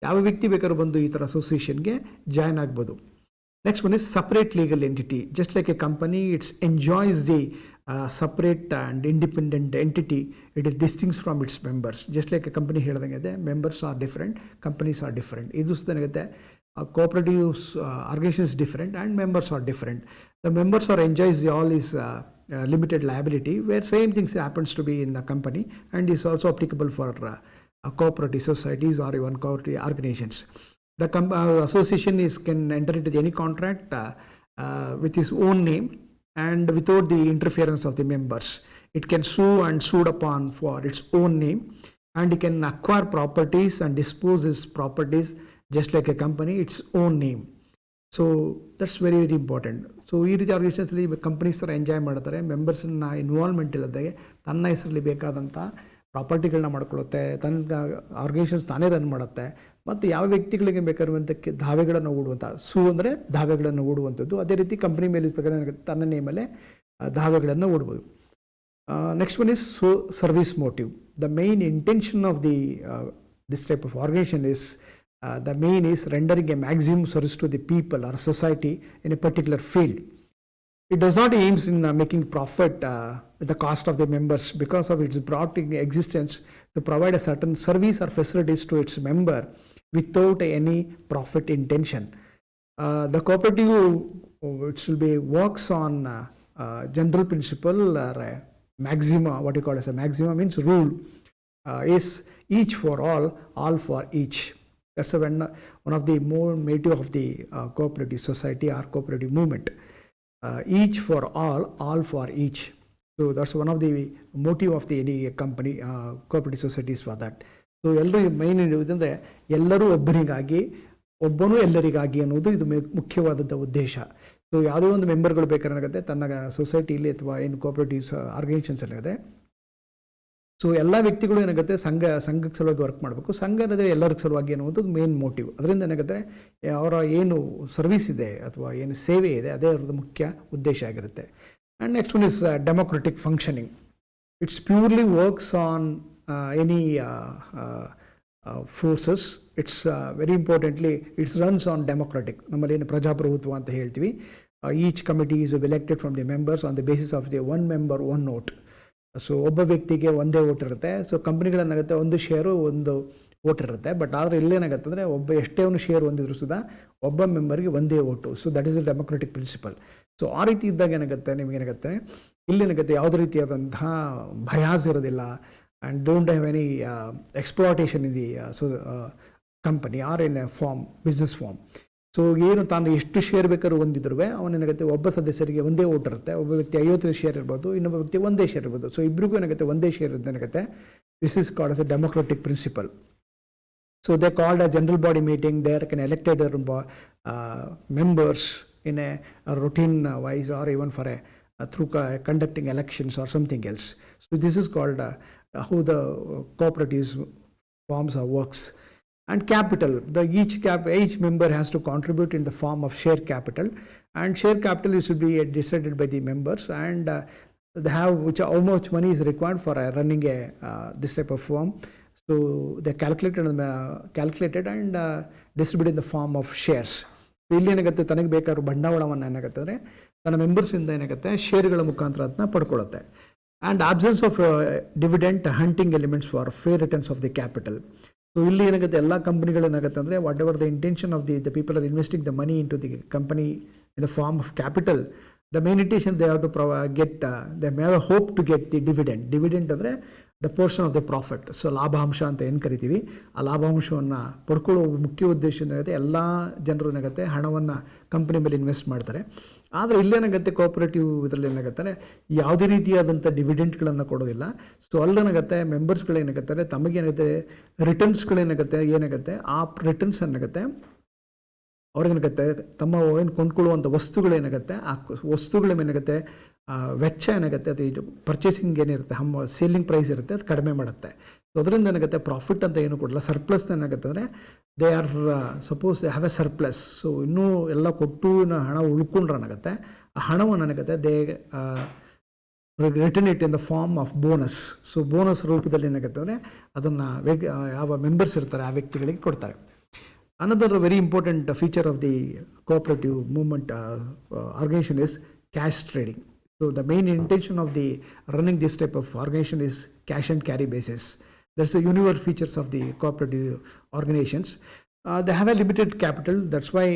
ಯಾವ ವ್ಯಕ್ತಿ ಬೇಕಾದ್ರೂ ಬಂದು ಈ ಥರ ಅಸೋಸಿಯೇಷನ್ಗೆ ಜಾಯ್ನ್ ಆಗ್ಬೋದು. Next one is separate legal entity. Just like a company, it enjoys the separate and independent entity. It is distinct from its members. Just like a company ಹೇಳಿದಂಗಿದೆ, members are different, companies are different. ಇದು ಏನಾಗುತ್ತೆ cooperative organization is different and members are different. The members are enjoys all is limited liability, where same things happens to be in a company and is also applicable for cooperative societies or even cooperative organizations. The association can enter into any contract with his own name and without the interference of the members. It can sue and sued upon for its own name, and it can acquire properties and dispose its properties just like a company, its own name. So that's very very important. So ಈ ರೀತಿ ಆರ್ಗನೈಸೇಷನ್ಸ್ಲಿ ಕಂಪನೀಸ್ ಥರ ಎಂಜಾಯ್ ಮಾಡ್ತಾರೆ. ಮೆಂಬರ್ಸ್ನ ಇನ್ವಾಲ್ವ್ಮೆಂಟ್ ಇಲ್ಲದಾಗೆ ತನ್ನ ಹೆಸರಲ್ಲಿ ಬೇಕಾದಂಥ ಪ್ರಾಪರ್ಟಿಗಳನ್ನ ಮಾಡ್ಕೊಳ್ಳುತ್ತೆ, ತನ್ನ ಆರ್ಗನೈಸೇಷನ್ಸ್ ತಾನೇ ರನ್ ಮಾಡುತ್ತೆ. ಮತ್ತು ಯಾವ ವ್ಯಕ್ತಿಗಳಿಗೆ ಬೇಕಾಗಿರುವಂಥಕ್ಕೆ ದಾವೆಗಳನ್ನು ಹೂಡುವಂಥ ಅಂದರೆ ದಾವೆಗಳನ್ನು ಹೂಡುವಂಥದ್ದು. ಅದೇ ರೀತಿ ಕಂಪ್ನಿ ಮೇಲೆ ತನ್ನ ನೇಮಲ್ಲೇ ದಾವೆಗಳನ್ನು ಹೂಡ್ಬೋದು. Next one is service motive. The main intention of this type of organisation is the main is rendering a maximum service to the people or society in a particular field. It does not aim in making profit at the cost of the members because of its brought in existence to provide a certain service or facilities to its member without any profit intention. The cooperative, it will be works on general principle or maxima. What you call as a maxima means rule is each for all for each. That's one of the more motive of the cooperative society or cooperative movement. Each for all for each. So that's one of the motive of the any company, cooperative societies for that. So ಎಲ್ಲರೂ ಮೈನ್ ಇರುವುದಂದರೆ ಎಲ್ಲರೂ ಒಬ್ಬರಿಗಾಗಿ ಒಬ್ಬನೂ ಎಲ್ಲರಿಗಾಗಿ ಅನ್ನೋದು ಇದು ಮುಖ್ಯವಾದಂಥ ಉದ್ದೇಶ. ಸೊ ಯಾವುದೋ ಒಂದು ಮೆಂಬರ್ಗಳು ಬೇಕಾಗುತ್ತೆ ತನ್ನ ಸೊಸೈಟಿಲಿ ಅಥವಾ ಏನು ಕೋಆಪರೇಟಿವ್ ಆರ್ಗನೈಸೇಷನ್ಸ್ ಏನಾಗುತ್ತೆ, ಸೊ ಎಲ್ಲ ವ್ಯಕ್ತಿಗಳು ಏನಾಗುತ್ತೆ ಸಂಘಕ್ಕೆ ಸಲುವಾಗಿ ವರ್ಕ್ ಮಾಡಬೇಕು. ಸಂಘ ಅನ್ನೋದೇ ಎಲ್ಲರಿಗೂ ಸಲುವಾಗಿ ಅನ್ನುವಂಥದ್ದು ಮೇನ್ ಮೋಟಿವ್. ಅದರಿಂದ ಏನಾಗುತ್ತೆ ಅವರ ಏನು ಸರ್ವಿಸ್ ಇದೆ ಅಥವಾ ಏನು ಸೇವೆ ಇದೆ ಅದೇ ಅವ್ರದ್ದು ಮುಖ್ಯ ಉದ್ದೇಶ ಆಗಿರುತ್ತೆ. And next one is democratic functioning. It's purely works on any forces. It's very importantly it's runs on democratic. ನಮ್ಮಲ್ಲಿ ಏನು ಪ್ರಜಾಪ್ರಭುತ್ವ ಅಂತ ಹೇಳ್ತೀವಿ. Each committee is elected from the members on the basis of the one member one vote. So ಒಬ್ಬ ವ್ಯಕ್ತಿಗೆ ಒಂದೇ ಓಟ್ ಇರುತ್ತೆ. ಸೊ ಕಂಪ್ನಿಗಳೇನಾಗುತ್ತೆ ಒಂದು ಶೇರು ಒಂದು ಓಟ್ ಇರುತ್ತೆ. ಬಟ್ ಆದರೆ ಇಲ್ಲೇನಾಗುತ್ತೆ ಅಂದರೆ ಒಬ್ಬ ಎಷ್ಟೇ ಒಂದು ಶೇರ್ ಹೊಂದಿದ್ರು ಸುದಾ ಒಬ್ಬ ಮೆಂಬರ್ಗೆ ಒಂದೇ vote. So that is the democratic principle. So ಆ ರೀತಿ ಇದ್ದಾಗ ಏನಾಗುತ್ತೆ ನಿಮಗೇನಾಗುತ್ತೆ ಇಲ್ಲೇನಾಗುತ್ತೆ ಯಾವುದೇ ರೀತಿಯಾದಂತಹ ಭಯಾಸ್ ಇರೋದಿಲ್ಲ. And don't have any exploitation in the company or in a firm business firm. So ಏನು ತಾನು ಎಷ್ಟು ಶೇರ್ ಬೇಕಾದ್ರೂ ಹೊಂದಿದ್ರು ಅವನೇನಾಗುತ್ತೆ ಒಬ್ಬ ಸದಸ್ಯರಿಗೆ ಒಂದೇ ಓಟ್ ಇರುತ್ತೆ, ಒಬ್ಬ ವ್ಯಕ್ತಿ 50 ಶೇರ್ ಇರ್ಬೋದು, ಇನ್ನೊಬ್ಬ ವ್ಯಕ್ತಿ ಒಂದೇ ಶೇರ್ ಇರ್ಬೋದು. ಸೊ ಇಬ್ಬರಿಗೂ ಏನಾಗುತ್ತೆ ಒಂದೇ ಶೇರ್ ಏನಾಗುತ್ತೆ. This is called as a democratic principle. So they called a general body meeting. They can elected their members in a routine wise or even for through conducting elections or something else. So this is called how the cooperatives forms works. And capital, each member has to contribute in the form of share capital, and share capital should be decided by the members, and they have how much money is required for running this type of firm. So they calculated and distributed in the form of shares. ಇಲ್ಲಿ ಏನಾಗುತ್ತೆ ತನಗೆ ಬೇಕಾದ್ರೂ ಬಂಡವಾಳವನ್ನು ಏನಾಗುತ್ತೆ ಅಂದರೆ ತನ್ನ ಮೆಂಬರ್ಸಿಂದ ಏನಾಗುತ್ತೆ ಶೇರ್ಗಳ ಮುಖಾಂತರ ಅದನ್ನ ಪಡ್ಕೊಳ್ಳುತ್ತೆ. And absence of dividend hunting elements for fair returns of the capital. So ಇಲ್ಲಿ ಏನಾಗುತ್ತೆ ಎಲ್ಲ ಕಂಪನಿಗಳು ಏನಾಗುತ್ತೆ ಅಂದರೆ whatever the intention of the people are investing the money into the company in the form of capital, the main intention they have to get they may have hope to get the dividend. Dividend ಅಂದರೆ the portion of the profit. So ಲಾಭಾಂಶ ಅಂತ ಏನು ಕರಿತೀವಿ, ಆ ಲಾಭಾಂಶವನ್ನು ಪಡ್ಕೊಳ್ಳೋ ಮುಖ್ಯ ಉದ್ದೇಶ ಏನಾಗುತ್ತೆ, ಎಲ್ಲ ಜನರು ಏನಾಗುತ್ತೆ ಹಣವನ್ನು ಕಂಪನಿ ಮೇಲೆ ಇನ್ವೆಸ್ಟ್ ಮಾಡ್ತಾರೆ. ಆದರೆ ಇಲ್ಲೇನಾಗುತ್ತೆ ಕೋಆಪರೇಟಿವ್ ಇದರಲ್ಲಿ ಏನಾಗುತ್ತೆ ಯಾವುದೇ ರೀತಿಯಾದಂಥ ಡಿವಿಡೆಂಟ್ಗಳನ್ನು ಕೊಡೋದಿಲ್ಲ. ಸೊ ಅಲ್ಲೇನಾಗುತ್ತೆ ಮೆಂಬರ್ಸ್ಗಳೇನಾಗುತ್ತೆ ತಮಗೇನಾಗುತ್ತೆ ಏನಾಗುತ್ತೆ ಆ ರಿಟರ್ನ್ಸ್ ಏನಾಗುತ್ತೆ ಅವ್ರಿಗೇನಾಗುತ್ತೆ ತಮ್ಮ ಏನು ಕೊಂಡ್ಕೊಳ್ಳುವಂಥ ವಸ್ತುಗಳೇನಾಗುತ್ತೆ ಆ ವಸ್ತುಗಳ ಏನಾಗುತ್ತೆ ವೆಚ್ಚ ಏನಾಗುತ್ತೆ ಅದು ಇದು ಪರ್ಚೇಸಿಂಗ್ ಏನಿರುತ್ತೆ ಸೇಲಿಂಗ್ ಪ್ರೈಸ್ ಇರುತ್ತೆ ಅದು ಕಡಿಮೆ ಮಾಡುತ್ತೆ. ಸೊ ಅದರಿಂದ ಏನಾಗುತ್ತೆ ಪ್ರಾಫಿಟ್ ಅಂತ ಏನು ಕೊಡಲ್ಲ. ಸರ್ಪ್ಲಸ್ ಏನಾಗುತ್ತೆ ಅಂದರೆ they are suppose they have a surplus. So ಇನ್ನೂ ಎಲ್ಲ ಕೊಟ್ಟು ಹಣ ಉಳ್ಕೊಂಡ್ರೆ ಏನಾಗುತ್ತೆ ಆ ಹಣವನ್ನು ಏನಾಗುತ್ತೆ they return it in the form of bonus. So bonus ರೂಪದಲ್ಲಿ ಏನಾಗುತ್ತೆ ಅಂದರೆ ಅದನ್ನು ಯಾವ ಮೆಂಬರ್ಸ್ ಇರ್ತಾರೆ ಆ ವ್ಯಕ್ತಿಗಳಿಗೆ ಕೊಡ್ತಾರೆ. Another very important feature of the cooperative movement organization is cash trading. So the main intention of the running this type of organization is cash and carry basis. That's the universal features of the cooperative organizations. They have a limited capital, that's why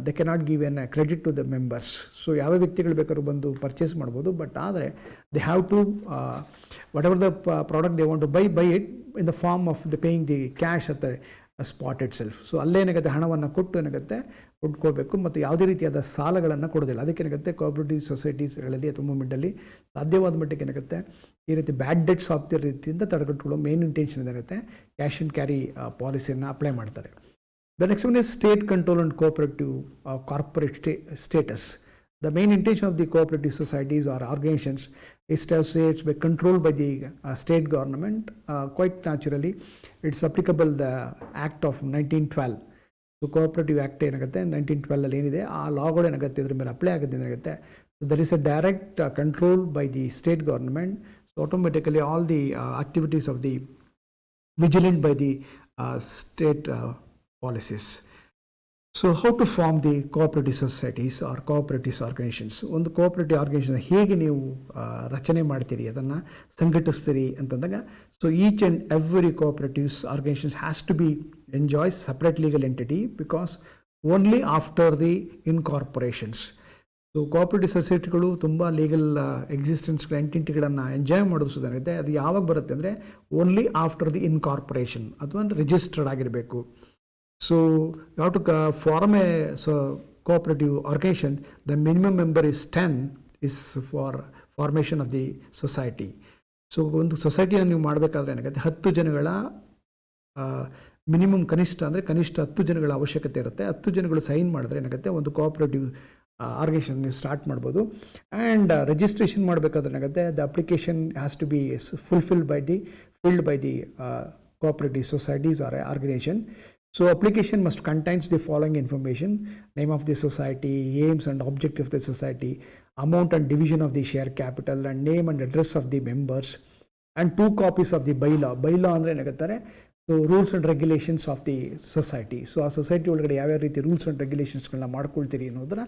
they cannot give a credit to the members. So ಯಾವ ವ್ಯಕ್ತಿಗಳು ಬೇಕಾದ್ರೂ ಬಂದು ಪರ್ಚೇಸ್ ಮಾಡ್ಬೋದು, ಬಟ್ ಆದರೆ they have to whatever the product they want to buy it in the form of the paying the cash at the spot itself. So ಅಲ್ಲೇನಾಗುತ್ತೆ ಹಣವನ್ನು ಕೊಟ್ಟು ಏನಾಗುತ್ತೆ ಕೊಂಡ್ಕೊಳ್ಬೇಕು ಮತ್ತು ಯಾವುದೇ ರೀತಿಯಾದ ಸಾಲಗಳನ್ನು ಕೊಡೋದಿಲ್ಲ. ಅದಕ್ಕೆ ಏನಾಗುತ್ತೆ ಕೋಆಪರೇಟಿವ್ ಸೊಸೈಟೀಸ್ಗಳಲ್ಲಿ ಅಥವಾ ಮೂವ್ಮೆಂಟಲ್ಲಿ ಸಾಧ್ಯವಾದ ಮಟ್ಟಿಗೆ ಏನಾಗುತ್ತೆ ಈ ರೀತಿ ಬ್ಯಾಡ್ ಡೆಟ್ಸ್ ಆಗ್ತಿರೋ ರೀತಿಯಿಂದ ತಡೆಗಟ್ಟುಕೊಳ್ಳೋ ಮೇನ್ ಇಂಟೆನ್ಷನ್ ಏನಾಗುತ್ತೆ ಕ್ಯಾಶ್ ಆ್ಯಂಡ್ ಕ್ಯಾರಿ ಪಾಲಿಸಿಯನ್ನು ಅಪ್ಲೈ ಮಾಡ್ತಾರೆ. The next one is state control and cooperative corporate status. The main intention of the cooperative societies or organizations is to say it's by controlled by the state government. Quite naturally, it's applicable the Act of 1912. So Cooperative Act ಏನಾಗುತ್ತೆ 1912 ಅಲ್ಲಿ ಏನಿದೆ ಆ ಲಾಗಳು ಏನಾಗುತ್ತೆ ಇದ್ರ ಮೇಲೆ ಅಪ್ಲೈ ಆಗುತ್ತೆ ಏನಾಗುತ್ತೆ. So there is a direct control by the state government. So automatically all the activities of the vigilant by the state policies. So how to form the cooperative societies or cooperatives organisations. ಒಂದು ಕೋಆಪರೇಟಿವ್ ಆರ್ಗನೈಸೇಷನ್ ಹೇಗೆ ನೀವು ರಚನೆ ಮಾಡ್ತೀರಿ ಅದನ್ನು ಸಂಘಟಿಸ್ತೀರಿ ಅಂತಂದಾಗ, so each and every cooperatives organisations has to be enjoys separate legal entity because only after the incorporations. So cooperative ಸೊಸೈಟಿಗಳು ತುಂಬ ಲೀಗಲ್ ಎಕ್ಸಿಸ್ಟೆನ್ಸ್ಗಳ ಎಂಟಿಟಿಗಳನ್ನು ಎಂಜಾಯ್ ಮಾಡಿಸೋದಾಗುತ್ತೆ. ಅದು ಯಾವಾಗ ಬರುತ್ತೆ ಅಂದರೆ ಓನ್ಲಿ ಆಫ್ಟರ್ ದಿ ಇನ್ಕಾರ್ಪೊರೇಷನ್ ಅಥವಾ ರಿಜಿಸ್ಟರ್ಡ್ ಆಗಿರಬೇಕು. So you have to form a cooperative organization. The minimum member is 10 is for formation of the society. So ಒಂದು ಸೊಸೈಟಿಯನ್ನು ನೀವು ಮಾಡಬೇಕಾದ್ರೆ ಏನಾಗುತ್ತೆ 10 ಜನಗಳ ಮಿನಿಮಮ್ ಕನಿಷ್ಠ 10 ಜನಗಳ ಅವಶ್ಯಕತೆ ಇರುತ್ತೆ. 10 ಜನಗಳು ಸೈನ್ ಮಾಡಿದ್ರೆ ಏನಾಗುತ್ತೆ ಒಂದು ಕೋಆಪರೇಟಿವ್ ಆರ್ಗನೈಸೇಷನ್ ನೀವು ಸ್ಟಾರ್ಟ್ ಮಾಡ್ಬೋದು. ಆ್ಯಂಡ್ ರಿಜಿಸ್ಟ್ರೇಷನ್ ಮಾಡಬೇಕಾದ್ರೆ ಏನಾಗುತ್ತೆ the application has to be filled by the cooperative societies or organization. So application must contains the following information: name of the society, aims and objective of the society, amount and division of the share capital, and name and address of the members, and 2 copies of the bylaw. Bylaw ಅಂದ್ರೆ ಏನಾಗುತ್ತೆ so rules and regulations of the society. So ಆ ಸೊಸೈಟಿ ಒಳಗಡೆ ಯಾವ್ಯಾವ ರೀತಿ ರೂಲ್ಸ್ ಆ್ಯಂಡ್ ರೆಗ್ಯುಲೇಷನ್ಸ್ಗಳನ್ನ ಮಾಡ್ಕೊಳ್ತೀರಿ ಅನ್ನೋದರ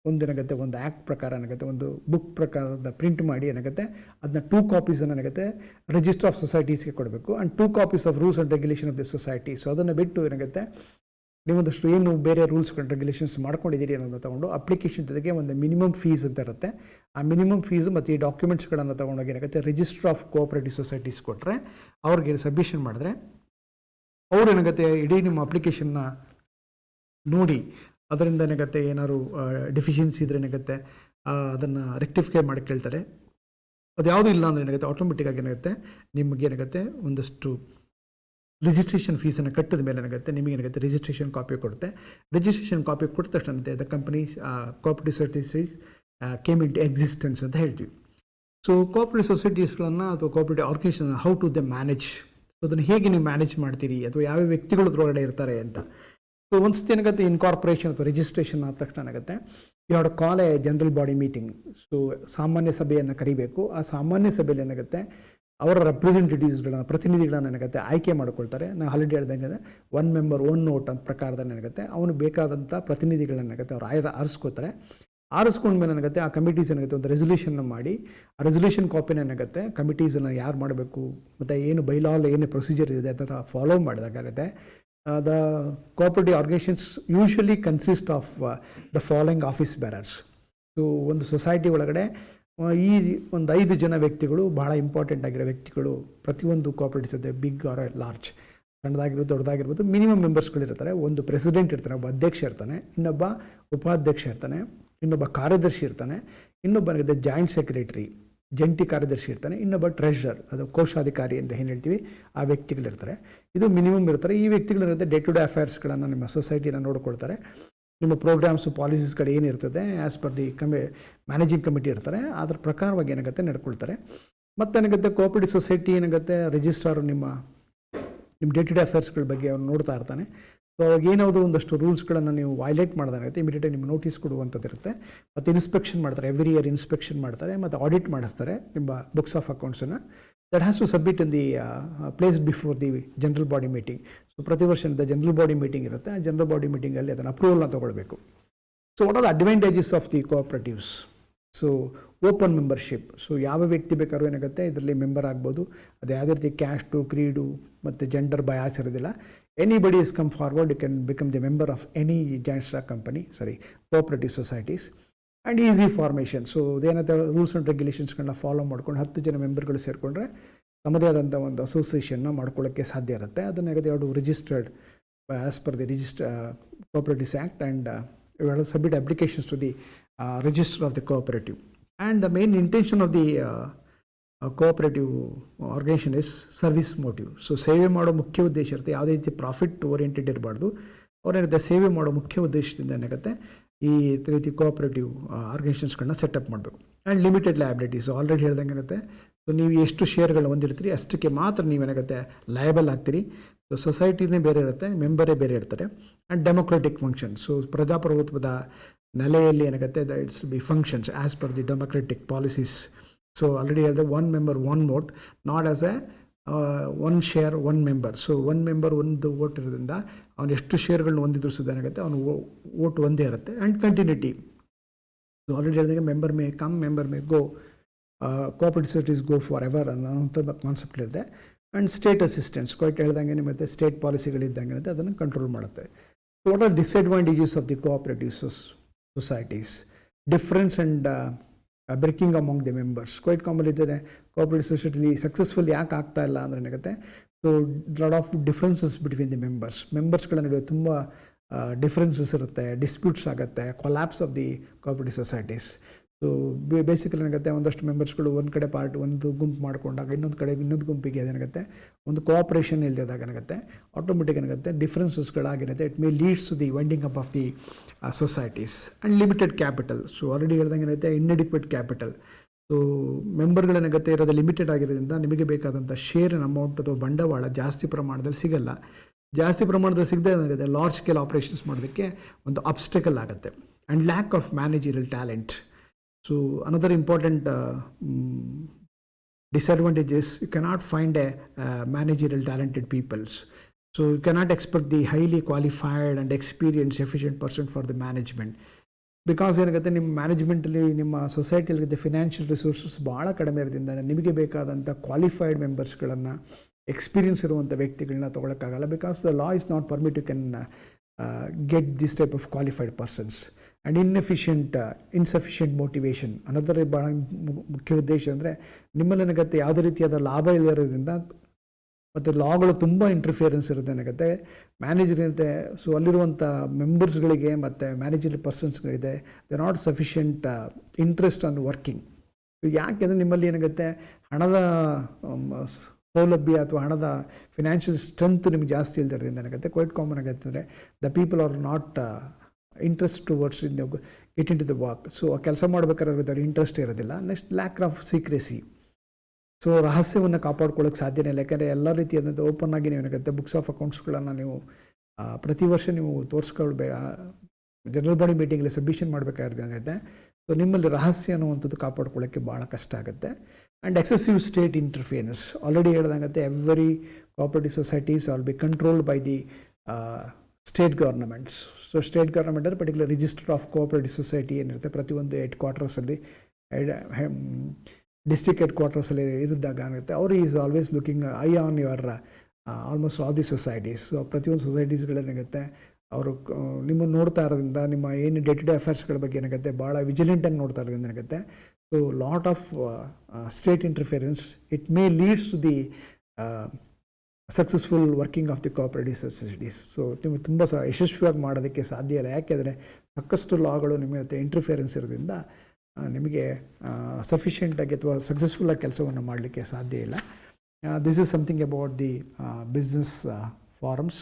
ಒಂದೇನಾಗುತ್ತೆ ಒಂದು ಆ್ಯಕ್ಟ್ ಪ್ರಕಾರ ಏನಾಗುತ್ತೆ ಒಂದು ಬುಕ್ ಪ್ರಕಾರದ ಪ್ರಿಂಟ್ ಮಾಡಿ ಏನಾಗುತ್ತೆ ಅದನ್ನ 2 ಕಾಪೀಸನ್ನು ಏನಾಗುತ್ತೆ ರಿಜಿಸ್ಟರ್ ಆಫ್ ಸೊಸೈಟೀಸ್ಗೆ ಕೊಡಬೇಕು. And 2 copies of rules and regulation of the society. So ಅದನ್ನು ಬಿಟ್ಟು ಏನಾಗುತ್ತೆ ನೀವೊಂದಷ್ಟು ಏನು ಬೇರೆ ರೂಲ್ಸ್ ಆ್ಯಂಡ್ ರೆಗ್ಯುಲೇಷನ್ಸ್ ಮಾಡ್ಕೊಂಡಿದ್ದೀರಿ ಅನ್ನೋದನ್ನ ತೊಗೊಂಡು ಅಪ್ಲಿಕೇಶನ್ ಜೊತೆಗೆ ಒಂದು ಮಿನಿಮಮ್ ಫೀಸ್ ಅಂತ ಇರುತ್ತೆ. ಆ ಮಿನಿಮಮ್ ಫೀಸು ಮತ್ತು ಈ ಡಾಕ್ಯುಮೆಂಟ್ಸ್ಗಳನ್ನು ತೊಗೊಂಡೋಗಿ ಏನಾಗುತ್ತೆ ರಿಜಿಸ್ಟರ್ ಆಫ್ ಕೋಆಪರೇಟಿವ್ ಸೊಸೈಟೀಸ್ ಕೊಟ್ಟರೆ ಅವ್ರಿಗೆ ಸಬ್ಮಿಷನ್ ಮಾಡಿದ್ರೆ ಅವ್ರು ಏನಾಗುತ್ತೆ ಇಡೀ ನಿಮ್ಮ ಅಪ್ಲಿಕೇಶನ್ನ ನೋಡಿ ಅದರಿಂದ ಏನಾಗುತ್ತೆ, ಏನಾದ್ರು ಡೆಫಿಷಿಯನ್ಸಿ ಇದ್ರೆ ಏನಾಗುತ್ತೆ ಅದನ್ನು ರೆಕ್ಟಿಫೈ ಮಾಡಿ ಕೇಳ್ತಾರೆ. ಅದು ಯಾವುದೂ ಇಲ್ಲ ಅಂದರೆ ಏನಾಗುತ್ತೆ, ಆಟೋಮೆಟಿಕ್ಕಾಗಿ ಏನಾಗುತ್ತೆ ನಿಮಗೆ ಏನಾಗುತ್ತೆ ಒಂದಷ್ಟು ರಿಜಿಸ್ಟ್ರೇಷನ್ ಫೀಸನ್ನು ಕಟ್ಟಿದ ಮೇಲೆ ಏನಾಗುತ್ತೆ ನಿಮಗೆ ಏನಾಗುತ್ತೆ ರಿಜಿಸ್ಟ್ರೇಷನ್ ಕಾಪಿ ಕೊಡುತ್ತೆ. ರಿಜಿಸ್ಟ್ರೇಷನ್ ಕಾಪಿ ಕೊಟ್ಟ ತಕ್ಷಣ the company cooperative societies came into existence ಅಂತ ಹೇಳ್ತೀವಿ. ಸೊ ಕೋಆಪರೇಟಿವ್ ಸೊಸೈಟೀಸ್ಗಳನ್ನು ಅಥವಾ cooperative organisation how to they manage, so ಅದನ್ನು ಹೇಗೆ ನೀವು ಮ್ಯಾನೇಜ್ ಮಾಡ್ತೀರಿ ಅಥವಾ ಯಾವ ವ್ಯಕ್ತಿಗಳು ಅದರೊಳಗಡೆ ಇರ್ತಾರೆ ಅಂತ. ಸೊ ಒಂದ್ಸತಿ ಏನಾಗುತ್ತೆ ಇನ್ಕಾರ್ಪೊರೇಷನ್ ಅಥವಾ ರಿಜಿಸ್ಟ್ರೇಷನ್ ಆದ ತಕ್ಷಣ ಏನಾಗುತ್ತೆ you have to call a general body meeting. So ಸಾಮಾನ್ಯ ಸಭೆಯನ್ನು ಕರಿಬೇಕು. ಆ ಸಾಮಾನ್ಯ ಸಭೆಯಲ್ಲಿ ಏನಾಗುತ್ತೆ ಅವರ ರೆಪ್ರೆಸೆಂಟೇಟಿವ್ಸ್ಗಳನ್ನ ಪ್ರತಿನಿಧಿಗಳನ್ನ ಏನಾಗುತ್ತೆ ಆಯ್ಕೆ ಮಾಡ್ಕೊಳ್ತಾರೆ. ನಾವು ಆಲ್ರೆಡಿ ಹೇಳ್ದಂಗೆ ಒನ್ ಮೆಂಬರ್ ಒನ್ ನೋಟ್ ಅಂತ ಪ್ರಕಾರದಲ್ಲಿ ಏನಾಗುತ್ತೆ ಅವನು ಬೇಕಾದಂಥ ಪ್ರತಿನಿಧಿಗಳನ್ನೇನಾಗುತ್ತೆ ಅವ್ರು ಆರಿಸ್ಕೋತಾರೆ. ಆರಿಸ್ಕೊಂಡ್ಮೇಲೆ ಏನಾಗುತ್ತೆ ಆ ಕಮಿಟೀಸ್ ಏನಾಗುತ್ತೆ ಒಂದು ರೆಸೊಲ್ಯೂಷನ್ನ ಮಾಡಿ ಆ ರೆಸೊಲ್ಯೂಷನ್ ಕಾಪಿನ ಏನಾಗುತ್ತೆ ಕಮಿಟೀಸನ್ನು ಯಾರು ಮಾಡಬೇಕು ಮತ್ತು ಏನು ಬೈಲಾಲ್ ಏನು ಪ್ರೊಸೀಜರ್ ಇದೆ ಅದರ ಫಾಲೋ ಮಾಡಿದಾಗುತ್ತೆ. The cooperative organisations usually consist of the following office bearers. So ಒಂದು ಸೊಸೈಟಿ ಒಳಗಡೆ ಈ ಒಂದು 5 ಜನ ವ್ಯಕ್ತಿಗಳು ಬಹಳ ಇಂಪಾರ್ಟೆಂಟ್ ಆಗಿರೋ ವ್ಯಕ್ತಿಗಳು ಪ್ರತಿಯೊಂದು ಕೋಆಪರೇಟಿವ್ಸ್ ಇದೆ, ಬಿಗ್ ಆರ್ ಲಾರ್ಜ್, ಸಣ್ಣದಾಗಿರ್ಬೋದು ದೊಡ್ಡದಾಗಿರ್ಬೋದು. ಮಿನಿಮಮ್ ಮೆಂಬರ್ಸ್ಗಳಿರ್ತಾರೆ. ಒಂದು ಪ್ರೆಸಿಡೆಂಟ್ ಇರ್ತಾನೆ, ಒಬ್ಬ ಅಧ್ಯಕ್ಷ ಇರ್ತಾನೆ, ಇನ್ನೊಬ್ಬ ಉಪಾಧ್ಯಕ್ಷ ಇರ್ತಾನೆ, ಇನ್ನೊಬ್ಬ ಕಾರ್ಯದರ್ಶಿ ಇರ್ತಾನೆ, ಇನ್ನೊಬ್ಬನಿಗೆ ಜಾಯಿಂಟ್ ಸೆಕ್ರೆಟರಿ ಜಂಟಿ ಕಾರ್ಯದರ್ಶಿ ಇರ್ತಾನೆ, ಇನ್ನೊಬ್ಬ ಟ್ರೆಷರರ್ ಅದು ಕೋಶಾಧಿಕಾರಿ ಅಂತ ಏನು ಹೇಳ್ತೀವಿ ಆ ವ್ಯಕ್ತಿಗಳಿರ್ತಾರೆ. ಇದು ಮಿನಿಮಮ್ ಇರ್ತಾರೆ. ಈ ವ್ಯಕ್ತಿಗಳಿರುತ್ತೆ ಡೇ ಟು ಡೇ ಅಫೇರ್ಸ್ಗಳನ್ನು ನಿಮ್ಮ ಸೊಸೈಟಿನ ನೋಡಿಕೊಳ್ತಾರೆ. ನಿಮ್ಮ ಪ್ರೋಗ್ರಾಮ್ಸು ಪಾಲಿಸೀಸ್ಗಳು ಏನಿರ್ತದೆ as per the managing committee ಇರ್ತಾರೆ ಅದ್ರ ಪ್ರಕಾರವಾಗಿ ಏನಾಗುತ್ತೆ ನಡ್ಕೊಳ್ತಾರೆ. ಮತ್ತು ಏನಾಗುತ್ತೆ ಕೋಆಪರೇಟಿವ್ ಸೊಸೈಟಿ ಏನಾಗುತ್ತೆ ರಿಜಿಸ್ಟ್ರಾರು ನಿಮ್ಮ ಡೇ ಟು ಡೇ ಅಫೇರ್ಸ್ಗಳ ಬಗ್ಗೆ ಅವ್ರು ನೋಡ್ತಾ ಇರ್ತಾನೆ. ಸೊ ಅವಾಗ ಏನಾದರೂ ಒಂದಷ್ಟು ರೂಲ್ಸ್ಗಳನ್ನು ನೀವು ವೈಲೇಟ್ ಮಾಡೋದಾಗುತ್ತೆ ಇಮಿಡಿಯೇಟಾಗಿ ನಿಮ್ಗೆ ನೋಟಿಸ್ ಕೊಡುವಂಥದ್ದು ಇರುತ್ತೆ. ಮತ್ತು ಇನ್ಸ್ಪೆಕ್ಷನ್ ಮಾಡ್ತಾರೆ, ಎವ್ರಿ ಇಯರ್ ಇನ್ಸ್ಪೆಕ್ಷನ್ ಮಾಡ್ತಾರೆ ಮತ್ತು ಆಡಿಟ್ ಮಾಡಿಸ್ತಾರೆ ನಿಮ್ಮ ಬುಕ್ಸ್ ಆಫ್ ಅಕೌಂಟ್ಸನ್ನು. That has to submit in the place before the general body meeting. So ಪ್ರತಿ ವರ್ಷದ ಜನರಲ್ ಬಾಡಿ ಮೀಟಿಂಗ್ ಇರುತ್ತೆ. ಆ ಜನರಲ್ ಬಾಡಿ ಮೀಟಿಂಗಲ್ಲಿ ಅದನ್ನು ಅಪ್ರೂವಲ್ನ ತೊಗೊಳ್ಬೇಕು. So what are the advantages of the cooperatives? So open membership. So ಯಾವ ವ್ಯಕ್ತಿ ಬೇಕಾದ್ರೂ ಏನಾಗುತ್ತೆ ಇದರಲ್ಲಿ ಮೆಂಬರ್ ಆಗ್ಬೋದು. ಅದು ಯಾವುದೇ ರೀತಿ ಕ್ಯಾಸ್ಟು ಕ್ರೀಡು ಮತ್ತು ಜೆಂಡರ್ ಬಯಾಸ್ ಇರೋದಿಲ್ಲ. Anybody is come forward, you can become the member of any joint stock company cooperative societies and easy formation. So ಅದೇನಂತ ರೂಲ್ಸ್ ಆ್ಯಂಡ್ ರೆಗ್ಯುಲೇಷನ್ಸ್ಗಳನ್ನ ಫಾಲೋ ಮಾಡ್ಕೊಂಡು 10 ಜನ ಮೆಂಬರ್ಗಳು ಸೇರಿಕೊಂಡ್ರೆ ತಮ್ಮದೇ ಆದಂಥ ಒಂದು ಅಸೋಸಿಯೇಷನ್ನ ಮಾಡ್ಕೊಳ್ಳೋಕ್ಕೆ ಸಾಧ್ಯ ಇರುತ್ತೆ. ಅದನ್ನು ಎರಡು registered as per the cooperatives act and submit applications to the register of the cooperative. And the main intention of the cooperative organization is service motive. So ಸೇವೆ ಮಾಡೋ ಮುಖ್ಯ ಉದ್ದೇಶ ಇರುತ್ತೆ. ಯಾವುದೇ ರೀತಿ ಪ್ರಾಫಿಟ್ ಓರಿಯೆಂಟೆಡ್ ಇರಬಾರ್ದು. ಅವ್ರೇನಿರುತ್ತೆ ಸೇವೆ ಮಾಡೋ ಮುಖ್ಯ ಉದ್ದೇಶದಿಂದ ಏನಾಗುತ್ತೆ ಈ ರೀತಿ ಕೋಆಪರೇಟಿವ್ ಆರ್ಗನೈಸೇಷನ್ಸ್ಗಳನ್ನ ಸೆಟಪ್ ಮಾಡಬೇಕು. ಆ್ಯಂಡ್ ಲಿಮಿಟೆಡ್ ಲಯಬಿಲಿಟೀಸ್ ಆಲ್ರೆಡಿ ಹೇಳ್ದಂಗೆ ಇರುತ್ತೆ. ಸೊ ನೀವು ಎಷ್ಟು ಶೇರ್ಗಳು ಹೊಂದಿರ್ತೀರಿ ಅಷ್ಟಕ್ಕೆ ಮಾತ್ರ ನೀವೇನಾಗುತ್ತೆ ಲಯಬಲ್ ಆಗ್ತೀರಿ. ಸೊ ಸೊಸೈಟಿನೇ ಬೇರೆ ಇರುತ್ತೆ, ಮೆಂಬರೇ ಬೇರೆ ಇರ್ತಾರೆ. And democratic function. ಸೊ ಪ್ರಜಾಪ್ರಭುತ್ವದ ನೆಲೆಯಲ್ಲಿ ಏನಾಗುತ್ತೆ it's be functions as per the democratic policies. So already ಹೇಳಿದೆ one member one vote, not as a one share one member. So one member ಒಂದು ವೋಟ್ ಇರೋದ್ರಿಂದ ಅವನು ಎಷ್ಟು ಶೇರ್ಗಳನ್ನ ಹೊಂದಿದ್ರು ಸುದ ಏನಾಗುತ್ತೆ ಅವನು ವೋಟ್ ಒಂದೇ ಇರುತ್ತೆ. And continuity. ಸೊ ಆಲ್ರೆಡಿ ಹೇಳಿದಾಗ member may come member may go, cooperative societies go for ever ಅನ್ನೋಂಥ ಕಾನ್ಸೆಪ್ಟ್ ಇರುತ್ತೆ. ಆ್ಯಂಡ್ ಸ್ಟೇಟ್ ಅಸಿಸ್ಟೆನ್ಸ್ ಕೊಯ್ಟ್ ಹೇಳ್ದಂಗೆ ಮತ್ತು ಸ್ಟೇಟ್ ಪಾಲಿಸಿಗಳಿದ್ದಂಗೆ ಇರುತ್ತೆ ಅದನ್ನು ಕಂಟ್ರೋಲ್ ಮಾಡುತ್ತೆ. So what are disadvantages of the cooperative societies? Difference and breaking among the members. Quite common ಇದ್ದರೆ ಕೋಆಪರೇಟಿವ್ ಸೊಸೈಟಿಲಿ ಸಕ್ಸಸ್ಫುಲ್ ಯಾಕೆ ಆಗ್ತಾ ಇಲ್ಲ ಅಂದರೆ ಏನಾಗುತ್ತೆ so lot of differences between the ಮೆಂಬರ್ಸ್ಗಳ ನಡುವೆ ತುಂಬ ಡಿಫ್ರೆನ್ಸಸ್ ಇರುತ್ತೆ, ಡಿಸ್ಪ್ಯೂಟ್ಸ್ ಆಗುತ್ತೆ, collapse of the cooperative societies. So basically ಏನಾಗುತ್ತೆ ಒಂದಷ್ಟು ಮೆಂಬರ್ಸ್ಗಳು ಒಂದು ಕಡೆ ಒಂದು ಗುಂಪು ಮಾಡ್ಕೊಂಡಾಗ ಇನ್ನೊಂದು ಗುಂಪಿಗೆ ಏನಾಗುತ್ತೆ ಒಂದು ಕೋಆಪರೇಷನ್ ಇಲ್ಲದಾಗ ಏನಾಗುತ್ತೆ ಆಟೋಮೆಟಿಕ್ ಏನಾಗುತ್ತೆ ಡಿಫ್ರೆನ್ಸಸ್ಗಳಾಗಿರುತ್ತೆ. It may leads to the winding up of the societies. And limited capital. So already ಹೇಳ್ದಂಗೆ ಏನಾಗುತ್ತೆ ಇನ್ಎಡಿಕ್ವೇಟ್ ಕ್ಯಾಪಿಟಲ್. ಸೊ ಮೆಂಬರ್ಗಳೇನಾಗುತ್ತೆ ಇರೋದು ಲಿಮಿಟೆಡ್ ಆಗಿರೋದ್ರಿಂದ ನಿಮಗೆ ಬೇಕಾದಂಥ ಶೇರಿನ ಅಮೌಂಟ್ ಅಥವಾ ಬಂಡವಾಳ ಜಾಸ್ತಿ ಪ್ರಮಾಣದಲ್ಲಿ ಸಿಗಲ್ಲ. ಜಾಸ್ತಿ ಪ್ರಮಾಣದಲ್ಲಿ ಸಿಗದೆ ಏನಾಗುತ್ತೆ ಲಾರ್ಜ್ ಸ್ಕೇಲ್ ಆಪ್ರೇಷನ್ಸ್ ಮಾಡೋದಕ್ಕೆ ಒಂದು ಅಬ್ಸ್ಟಕಲ್ ಆಗುತ್ತೆ. And lack of managerial talent. So another important disadvantage is you cannot find a managerial talented peoples. So you cannot expect the highly qualified and experienced efficient person for the management. Because ಏನಾಗುತ್ತೆ ನಿಮ್ಮ ಮ್ಯಾನೇಜ್ಮೆಂಟಲ್ಲಿ ನಿಮ್ಮ ಸೊಸೈಟಿಯಲ್ಲಿ ಫಿನಾನ್ಷಿಯಲ್ ರಿಸೋರ್ಸಸ್ ಭಾಳ ಕಡಿಮೆ ಇರೋದ್ರಿಂದ ನಿಮಗೆ ಬೇಕಾದಂಥ ಕ್ವಾಲಿಫೈಡ್ ಮೆಂಬರ್ಸ್ಗಳನ್ನು ಎಕ್ಸ್ಪೀರಿಯನ್ಸ್ ಇರುವಂಥ ವ್ಯಕ್ತಿಗಳನ್ನ ತೊಗೊಳಕ್ಕಾಗಲ್ಲ. Because the law is not permit you can get this type of qualified persons. And insufficient motivation. Another ಭಾಳ ಮುಖ್ಯ ಉದ್ದೇಶ ಅಂದರೆ ನಿಮ್ಮಲ್ಲಿ ಏನಾಗುತ್ತೆ ಯಾವುದೇ ರೀತಿಯಾದ ಲಾಭ ಇಲ್ಲದಿರೋದ್ರಿಂದ ಮತ್ತು ಲಾಗಳು ತುಂಬ ಇಂಟರ್ಫಿಯರೆನ್ಸ್ ಇರುತ್ತೆ ಏನಾಗುತ್ತೆ, ಮ್ಯಾನೇಜರ್ ಇರುತ್ತೆ. ಸೊ ಅಲ್ಲಿರುವಂಥ ಮೆಂಬರ್ಸ್ಗಳಿಗೆ ಮತ್ತು ಮ್ಯಾನೇಜರ್ ಪರ್ಸನ್ಸ್ಗಳಿದೆ, they not sufficient interest on working. ಯಾಕೆಂದರೆ ನಿಮ್ಮಲ್ಲಿ ಏನಾಗುತ್ತೆ, ಹಣದ ಸೌಲಭ್ಯ ಅಥವಾ ಹಣದ ಫಿನಾನ್ಷಿಯಲ್ ಸ್ಟ್ರೆಂತ್ ನಿಮ್ಗೆ ಜಾಸ್ತಿ ಇಲ್ದಿರೋದ್ರಿಂದ ಏನಾಗುತ್ತೆ, ಕ್ವೈಟ್ ಕಾಮನ್ ಆಗುತ್ತೆ ಅಂದರೆ the people are not interest towards in get into the work. So ಕೆಲಸ ಮಾಡ್ಬೇಕಾದ್ರೆ ಅವ್ರಿಗೆ ಇಂಟ್ರೆಸ್ಟ್ ಇರೋದಿಲ್ಲ. Next lack of secrecy. So ರಹಸ್ಯವನ್ನು ಕಾಪಾಡ್ಕೊಳ್ಳೋಕ್ಕೆ ಸಾಧ್ಯನೇ ಇಲ್ಲ, ಯಾಕಂದರೆ ಎಲ್ಲ ರೀತಿಯಾದಂಥ ಓಪನ್ ಆಗಿ ನೀವು ಏನಾಗುತ್ತೆ ಬುಕ್ಸ್ ಆಫ್ ಅಕೌಂಟ್ಸ್ಗಳನ್ನು ನೀವು ಪ್ರತಿ ವರ್ಷ ನೀವು ಜನರಲ್ ಬಾಡಿ ಮೀಟಿಂಗಲ್ಲಿ ಸಬ್ಮಿಷನ್ ಮಾಡಬೇಕಾಗಿರುತ್ತೆ. ಸೊ ನಿಮ್ಮಲ್ಲಿ ರಹಸ್ಯ ಅನ್ನುವಂಥದ್ದು ಕಾಪಾಡ್ಕೊಳ್ಳೋಕ್ಕೆ ಭಾಳ ಕಷ್ಟ ಆಗುತ್ತೆ. And excessive state interference, already ಹೇಳ್ದಂಗೆ every cooperative societies all be controlled by the state governments. So state government ಅಂದರೆ particular register of cooperative society ಏನಿರುತ್ತೆ, ಪ್ರತಿಯೊಂದು ಹೆಡ್ ಕ್ವಾರ್ಟರ್ಸಲ್ಲಿ ಡಿಸ್ಟ್ರಿಕ್ಟ್ ಹೆಡ್ ಕ್ವಾರ್ಟರ್ಸಲ್ಲಿ ಇರಿದ್ದಾಗ ಆಗುತ್ತೆ, ಅವರು is always looking eye on your almost all the societies. So ಪ್ರತಿಯೊಂದು ಸೊಸೈಟೀಸ್ಗಳೇನಾಗುತ್ತೆ ಅವರು ನಿಮ್ಮನ್ನು ನೋಡ್ತಾ ಇರೋದ್ರಿಂದ, ನಿಮ್ಮ ಏನು ಡೇ ಟು ಡೇ ಅಫೇರ್ಸ್ಗಳ ಬಗ್ಗೆ ಏನಾಗುತ್ತೆ ಭಾಳ ವಿಜಿಲೆಂಟಾಗಿ ನೋಡ್ತಾ ಇರೋದ್ರಿಂದ ಏನಾಗುತ್ತೆ, so lot of state interference it may leads to the successful working of the cooperative societies. So ನಿಮಗೆ ತುಂಬ ಯಶಸ್ವಿಯಾಗಿ ಮಾಡೋದಕ್ಕೆ ಸಾಧ್ಯ ಇಲ್ಲ, ಯಾಕೆಂದರೆ ಸಾಕಷ್ಟು ಲಾಗಳು ನಿಮಗೆ ಇಂಟರ್ಫಿಯರೆನ್ಸ್ ಇರೋದ್ರಿಂದ ನಿಮಗೆ ಸಫಿಷಿಯೆಂಟಾಗಿ ಅಥವಾ ಸಕ್ಸಸ್ಫುಲ್ಲಾಗಿ ಕೆಲಸವನ್ನು ಮಾಡಲಿಕ್ಕೆ ಸಾಧ್ಯ ಇಲ್ಲ. This is something about the business forms.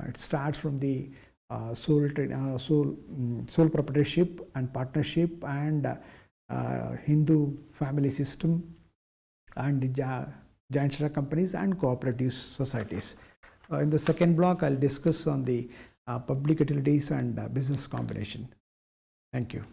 It starts from the sole proprietorship and partnership and Hindu family system and joint stock companies and cooperative societies. In the second block, I'll discuss on the public utilities and business combination. Thank you.